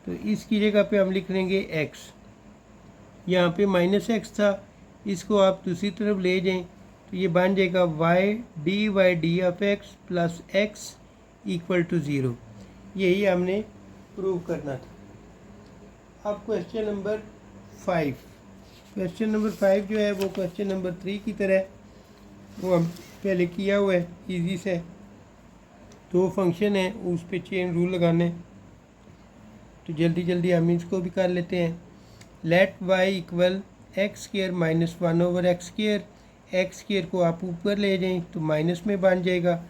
तो इसकी जगह पे हम लिख लेंगे x। यहाँ पे -x था, इसको आप दूसरी तरफ ले जाएं तो ये बन जाएगा y dy/d(x) + x = 0। यही हमने प्रूव करना था। अब क्वेश्चन नंबर 5। क्वेश्चन नंबर 5 जो है वो क्वेश्चन नंबर 3 की तरह वो हम पहले किया हुआ है, ईजी से। दो फंक्शन है उस पर चेन रूल लगाने, तो जल्दी जल्दी हम इसको भी कर लेते हैं। Late y = x² - 1/x²। x² को आप ऊपर ले जाएं तो माइनस में बन जाएगा,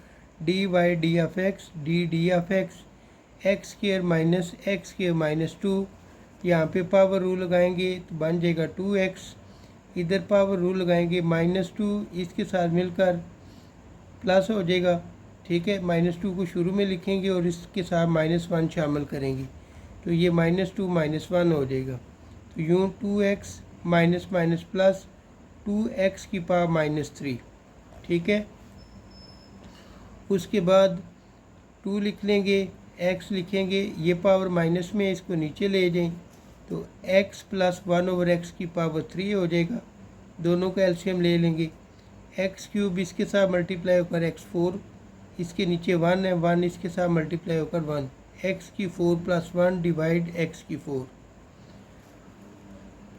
dy/d(x) dd(x) x² - x² - 2। यहाँ पे पावर रूल लगाएंगे तो बन जाएगा 2x। इधर पावर रूल लगाएंगे, -2 इसके साथ मिलकर प्लस हो जाएगा, ठीक है। -2 को शुरू में लिखेंगे और इसके साथ -1 शामिल करेंगे तो ये -2 -1 हो जाएगा। तो यूँ 2x प्लस 2x⁻³ 3, ठीक है। उसके बाद 2 लिख लेंगे, x लिखेंगे, ये पावर माइनस में इसको नीचे ले जाएं तो x + 1/x⁻³ हो जाएगा। दोनों का एलसीएम ले लेंगे, x³ इसके साथ मल्टीप्लाई होकर x4, इसके नीचे 1 है, 1 इसके साथ मल्टीप्लाई होकर 1, x⁴ + 1 डिवाइड x⁴।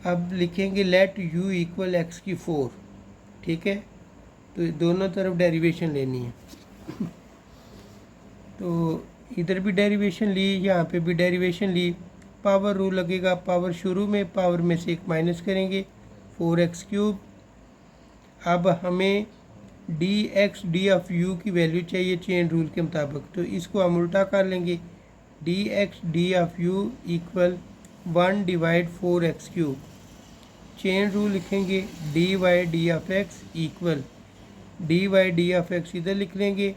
अब लिखेंगे लेट u इक्वल एक्स की 4, ठीक है। तो दोनों तरफ डेरिवेशन लेनी है। तो इधर भी डेरिवेशन ली, यहाँ पे भी डेरिवेशन ली। पावर रूल लगेगा, पावर शुरू में पावर में से एक माइनस करेंगे, 4x3। अब हमें dx/d की वैल्यू चाहिए चेन रूल के मुताबिक, तो इसको हम उल्टा कर लेंगे। dx/d equal 1/4x3। Chain rule लिखेंगे dy/d इक्वल dy/d इधर लिख लेंगे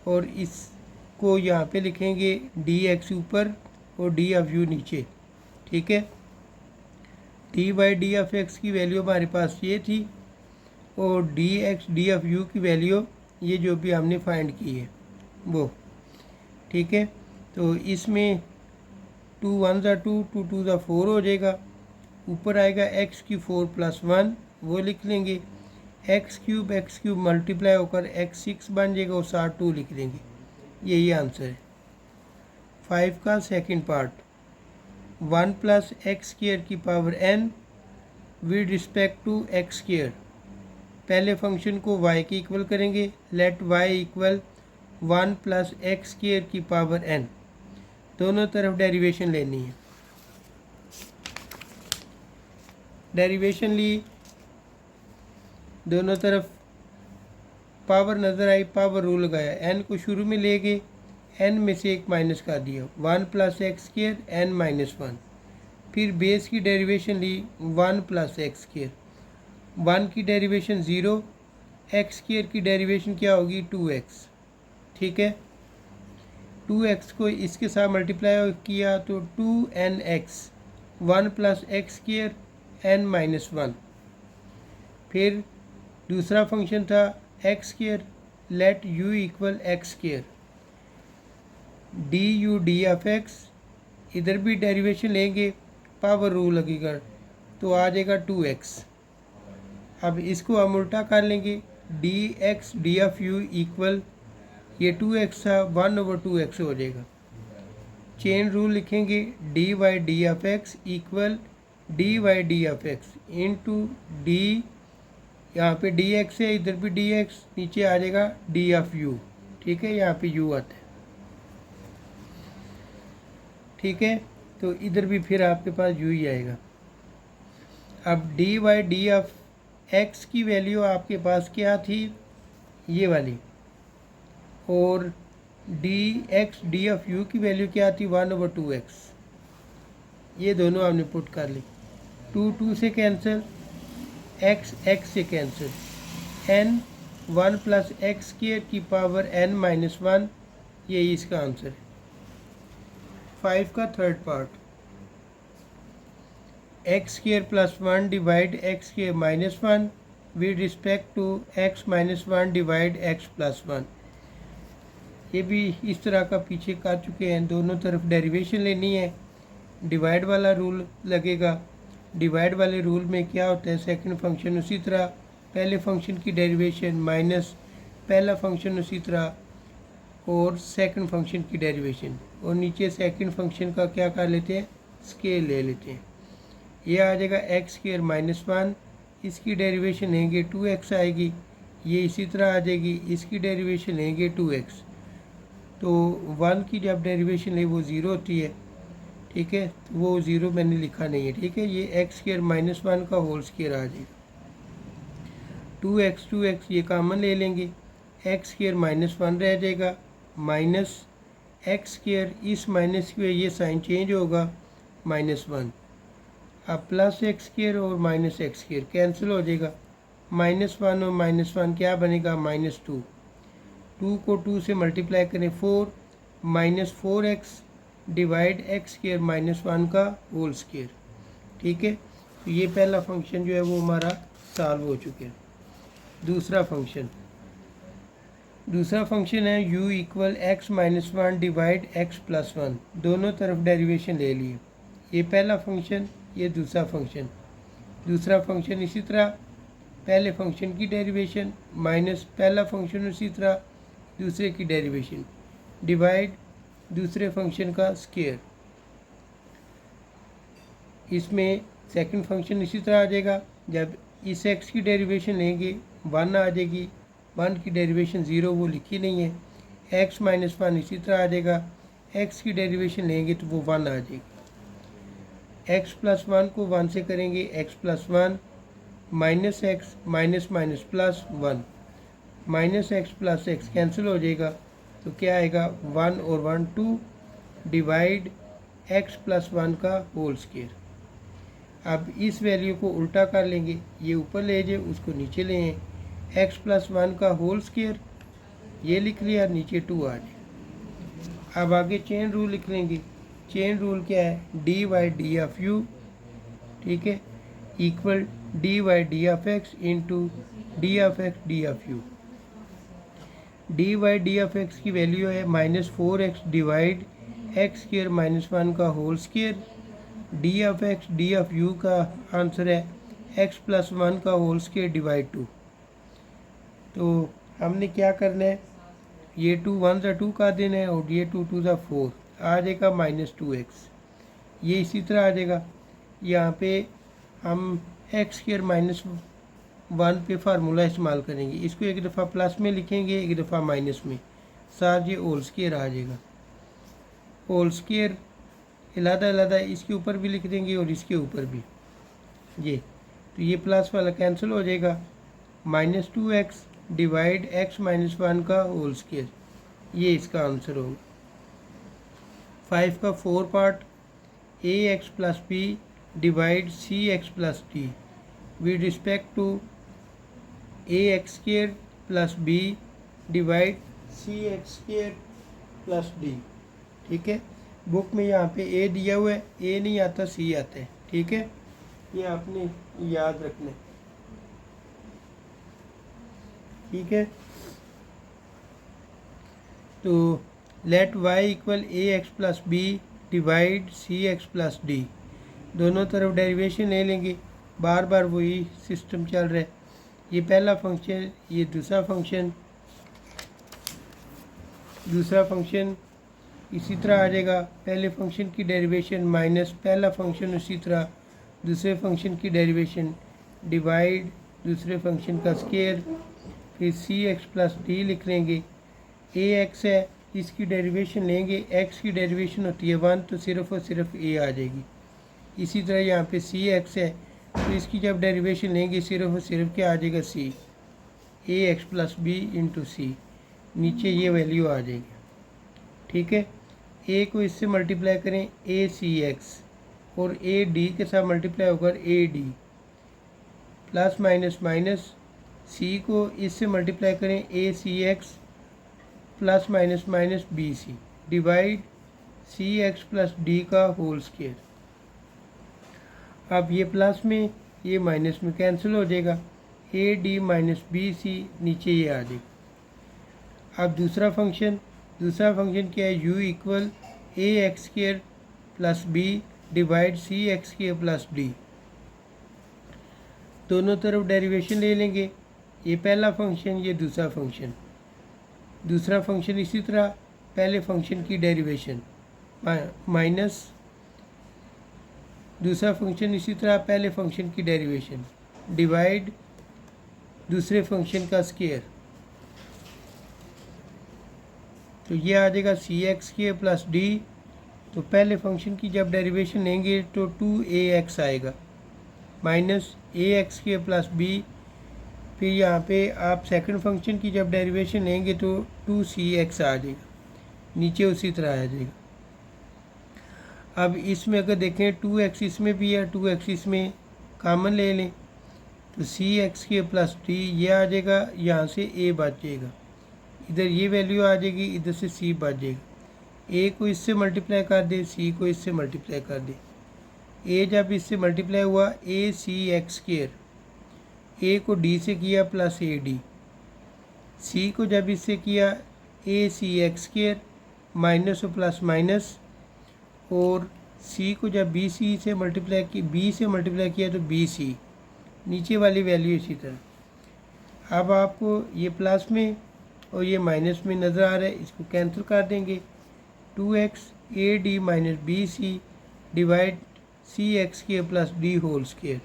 और इसको यहाँ पे लिखेंगे dx ऊपर और d नीचे, ठीक है। dy/d की वैल्यू हमारे पास ये थी और dx/d की वैल्यू ये जो भी हमने फाइंड की है वो, ठीक है। तो इसमें 2 1 2, 2 2 4 हो जाएगा। ऊपर आएगा x³ 4 + 1, वो लिख लेंगे। x³ मल्टीप्लाई होकर x6 बन जाएगा और साथ 2 लिख देंगे। यही आंसर है। 5 का second part, 1 + x² n with respect to x²। पहले फंक्शन को y के इक्वल करेंगे। Let y equal 1 + x² n। दोनों तरफ डेरिवेशन लेनी है। डेरिवेशन ली, दोनों तरफ पावर नज़र आई, पावर रूल लगाया, n को शुरू में ले गए, n में से एक माइनस कर दिया, 1 + x² n - 1। फिर बेस की डेरिवेशन ली, 1 + x²। 1 की डेरिवेशन 0, x² की डेरिवेशन क्या होगी 2x, ठीक है। 2x को इसके साथ मल्टीप्लाई किया तो 2nx, 1 + x² n - 1। फिर दूसरा फंक्शन था x², late u equal x²। du/d इधर भी डेरिवेशन लेंगे, पावर रूल लगेगा तो आ जाएगा 2x। अब इसको हम उल्टा कर लेंगे, dx/d इक्वल ये 2x था 1/2x हो जाएगा। चेन रूल लिखेंगे dy/d equal dy/d into d, यहाँ पे dx है, इधर भी dx, नीचे आ जाएगा d, ठीक है। यहाँ पे u आता है, ठीक है। तो इधर भी फिर आपके पास u ही आएगा। अब dy/d की वैल्यू आपके पास क्या थी, ये वाली, और dx/d की वैल्यू क्या थी 1/2x। ये दोनों हमने पुट कर ली। 2 2 से कैंसिल, x से कैंसिल, n 1 + x² n - 1, यही इसका आंसर है। 5 का third part, x² + 1 divide x² - 1 with respect to x - 1 divide x + 1। ये भी इस तरह का पीछे कर चुके हैं। दोनों तरफ डेरिवेशन लेनी है, डिवाइड वाला रूल लगेगा। डिवाइड वाले रूल में क्या होता है, सेकंड फंक्शन उसी तरह पहले फंक्शन की डेरिवेशन माइनस पहला फंक्शन उसी तरह और सेकंड फंक्शन की डेरिवेशन, और नीचे सेकंड फंक्शन का क्या कर लेते हैं, स्केल ले लेते हैं। ये आ जाएगा x² - 1, इसकी डेरिवेशन लेंगे 2x आएगी। ये इसी तरह आ जाएगी, इसकी डेरिवेशन लेंगे 2x। तो 1 की जब डेरिवेशन ले वो 0 होती है, ठीक है। तो वो 0 मैंने लिखा नहीं है, ठीक है। ये x² - 1 का होल स्क्वायर आ जाएगा। 2x ये कॉमन ले लेंगे, x² - 1 रह जाएगा, माइनस x², इस माइनस की ये साइन चेंज होगा, -1। अब प्लस x² और माइनस x² कैंसिल हो जाएगा, -1 और -1 क्या बनेगा, -2। 2 को 2 से मल्टीप्लाई करें 4, -4x डिवाइड x² - 1 का होल स्क्वायर, ठीक है। तो ये पहला फंक्शन जो है वो हमारा सॉल्व हो चुके हैं। दूसरा फंक्शन है u equal x - 1 divide x + 1। दोनों तरफ डेरिवेशन ले लिए, ये पहला फंक्शन, ये दूसरा फंक्शन। दूसरा फंक्शन इसी तरह पहले फंक्शन की डेरिवेशन माइनस पहला फंक्शन उसी तरह दूसरे की डेरिवेशन डिवाइड दूसरे फंक्शन का स्क्वायर। इसमें सेकंड फंक्शन इसी तरह आ जाएगा। जब इस x की डेरिवेशन लेंगे 1 आ जाएगी, 1 की डेरिवेशन 0 वो लिखी नहीं है। x माइनस 1 इसी तरह आ जाएगा, x की डेरिवेशन लेंगे तो वो 1 आ जाएगी। x प्लस 1 को 1 से करेंगे, x plus 1 minus x minus minus plus 1, minus x plus x cancel हो जाएगा तो क्या आएगा 1 और 1 2 डिवाइड x प्लस 1 का होल स्क्वायर। अब इस वैल्यू को उल्टा कर लेंगे, ये ऊपर ले जाए उसको नीचे ले आए, x प्लस 1 का होल स्क्वायर ये लिख लिया, नीचे 2 आ जाए। अब आगे चेन रूल लिख लेंगे। चेन रूल क्या है, d by d of u, ठीक है, equal d by d of x into d of x d of u. D by d of x की वैल्यू है -4x divide x square minus 1 का whole square. D of x d of u का answer है x plus 1 का whole square divide 2। तो हमने क्या करना है, ये 2 1 ज़ा 2 का देना है और ये 2 2 ज़ा 4 आ जाएगा -2x। ये इसी तरह आ जाएगा। यहाँ पे हम एक्स स्क्र माइनस 1 पे फार्मूला इस्तेमाल करेंगे, इसको एक दफ़ा प्लस में लिखेंगे एक दफ़ा माइनस में, साथ ये होल स्क्र आ जाएगा। होल स्क्र अलग इसके ऊपर भी लिख देंगे और इसके ऊपर भी, ये तो ये प्लस वाला कैंसिल हो जाएगा। -2x डिवाइड x माइनस 1 का होल स्क्र, ये इसका आंसर होगा। 5 का 4 part ax plus b divide cx plus d with respect to ax square plus b divide cx square plus d। ठीक है, बुक में यहाँ पे a दिया हुआ है, a नहीं आता c आता है। ठीक है, ये आपने याद रखना है। ठीक है, तो let y equal ax plus b divide cx plus d, दोनों तरफ डेरिवेशन ले लेंगे, बार बार वही सिस्टम चल रहा है। ये पहला फंक्शन, ये दूसरा फंक्शन इसी तरह आ जाएगा। पहले फंक्शन की डेरिवेशन माइनस पहला फंक्शन, उसी तरह दूसरे फंक्शन की डेरिवेशन डिवाइड दूसरे फंक्शन का स्क्वायर, फिर cx प्लस d लिख लेंगे। ax है, इसकी डेरिवेशन लेंगे, x की डेरिवेशन होती है 1 तो सिर्फ और सिर्फ a आ जाएगी। इसी तरह यहाँ पे cx है, तो इसकी जब डेरिवेशन लेंगे सिर्फ और सिर्फ क्या आ जाएगा c, ax plus b into c, नीचे ये वैल्यू आ जाएगी। ठीक है, a को इससे मल्टीप्लाई करें acx और ad के साथ मल्टीप्लाई होगा ad, plus minus minus c को इससे मल्टीप्लाई करें acx plus minus minus bc divide cx plus d का होल स्क्वायर। अब ये प्लस में ये माइनस में कैंसिल हो जाएगा, ad माइनस bc नीचे ये आ जाएगा। अब दूसरा फंक्शन क्या है, u equal ax square plus b divide cx square plus d, दोनों तरफ डेरिवेशन ले लेंगे। ये पहला फंक्शन, ये दूसरा फंक्शन इसी तरह पहले फंक्शन की डेरिवेशन माइनस दूसरा फंक्शन इसी तरह पहले फंक्शन की डेरिवेशन डिवाइड दूसरे फंक्शन का स्क्वायर, तो ये आ जाएगा cx स्क्वायर प्लस d। तो पहले फंक्शन की जब डेरिवेशन लेंगे तो 2ax आएगा minus ax square plus b, फिर यहाँ पे आप सेकंड फंक्शन की जब डेरिवेशन लेंगे तो 2cx आ जाएगा, नीचे उसी तरह आ जाएगा। अब इसमें अगर देखें 2x इसमें भी है, 2x इसमें कॉमन ले लें तो cx स्क्वायर प्लस d ये आ जाएगा, यहाँ से a बच जाएगा, इधर ये वैल्यू आ जाएगी, इधर से c बच जाएगा। a को इससे मल्टीप्लाई कर दे, c को इससे मल्टीप्लाई कर दे। a जब इससे मल्टीप्लाई हुआ acx स्क्वायर, a को d से किया प्लस ad, c को जब इससे किया acx स्क्वायर माइनस और प्लस माइनस, और c को जब bc से मल्टीप्लाई की b से मल्टीप्लाई किया तो bc, नीचे वाली वैल्यू इसी तरह। अब आपको ये प्लस में और ये माइनस में नज़र आ रहा है, इसको कैंसिल कर देंगे। 2x ad minus bc divide c x square plus d whole square.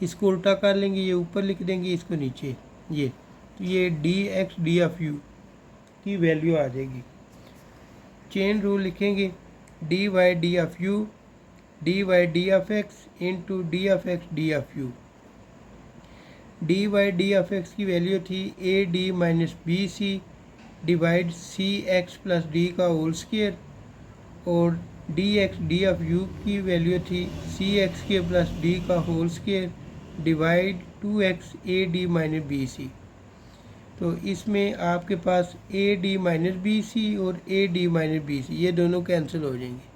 इसको उल्टा कर लेंगे, ये ऊपर लिख देंगे, इसको नीचे, ये तो ये d x d of u की वैल्यू आ जाएगी। चेन रूल लिखेंगे, d y d of u d y d of x into d of x d of u. D y d of x की वैल्यू थी a d minus b c divide c x plus d का whole square, और d x d of u की value थी c x के plus d का whole square divide 2x a d minus b c. तो इसमें आपके पास a d minus b c और a d minus b c ये दोनों कैंसिल हो जाएंगे।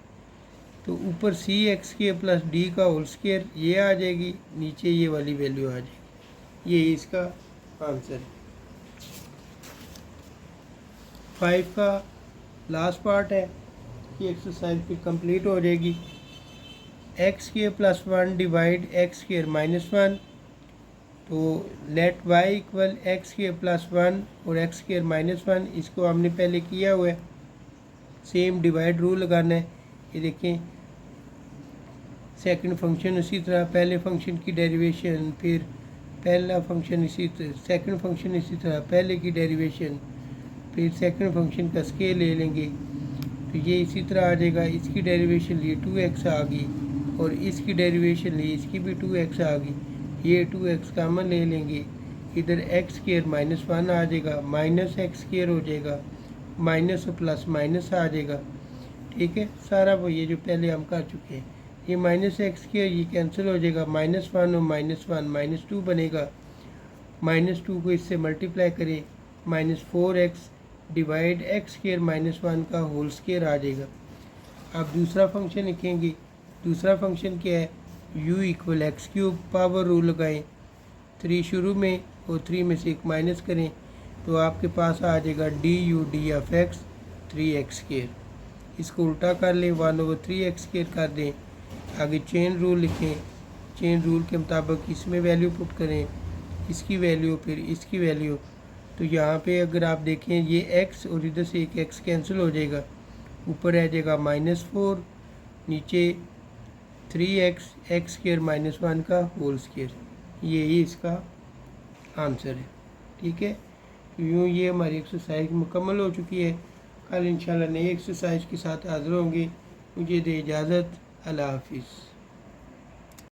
तो ऊपर सी एक्स के प्लस डी का होल स्क्वायर ये आ जाएगी, नीचे ये वाली वैल्यू आ जाएगी। ये इसका आंसर है। 5 का लास्ट पार्ट है कि एक्सरसाइज भी कंप्लीट हो जाएगी। X square plus 1 divide x square minus 1। तो let y equal x square plus 1 और एक्स स्क्वायर माइनस 1, इसको हमने पहले किया हुआ है। सेम डिवाइड रूल लगाना है। ये देखें, सेकंड फंक्शन उसी तरह, पहले फंक्शन की डेरिवेशन, फिर पहला फंक्शन इसी तरह, सेकंड फंक्शन इसी तरह, पहले की डेरिवेशन, फिर सेकंड फंक्शन का स्केल ले लेंगे तो ये इसी तरह आ जाएगा। इसकी डेरिवेशन लिए 2x आ गई और इसकी डेरिवेशन लिए इसकी भी 2x आ गई। ये 2x कॉमन ले लेंगे, इधर एक्स स्क्वायर माइनस 1 आ जाएगा, माइनस एक्स स्क्वायर हो जाएगा, माइनस और प्लस माइनस आ जाएगा। ठीक है, सारा वो ये जो पहले हम कर चुके हैं। ये माइनस एक्स स्क्वायर ये कैंसिल हो जाएगा, -1 और -1 -2 बनेगा। -2 को इससे मल्टीप्लाई करें, -4x डिवाइड एक्स स्क्वायर -1 का होल स्क्वायर आ जाएगा। अब दूसरा फंक्शन लिखेंगे। दूसरा फंक्शन क्या है, u equal x cube, power rule लगाएं, 3 शुरू में और 3 में से एक माइनस करें तो आपके पास आ जाएगा D u d of x 3x square. इसको उल्टा कर लें, 1/3x स्क्वायर कर दें। आगे चेन रूल लिखें, चेन रूल के मुताबिक इसमें वैल्यू पुट करें, इसकी वैल्यू फिर इसकी वैल्यू। तो यहाँ पे अगर आप देखें ये x और इधर से एक x कैंसिल हो जाएगा, ऊपर रह जाएगा -4, नीचे 3x एक्स स्क्वायर -1 का होल स्क्वायर। यही इसका आंसर है। ठीक है, यूँ ये हमारी एक्सरसाइज मुकम्मल हो चुकी है। कल इंशाल्लाह नई एक्सरसाइज के साथ हाज़िर होंगे। मुझे दे इजाज़त। अल्लाह हाफिज़।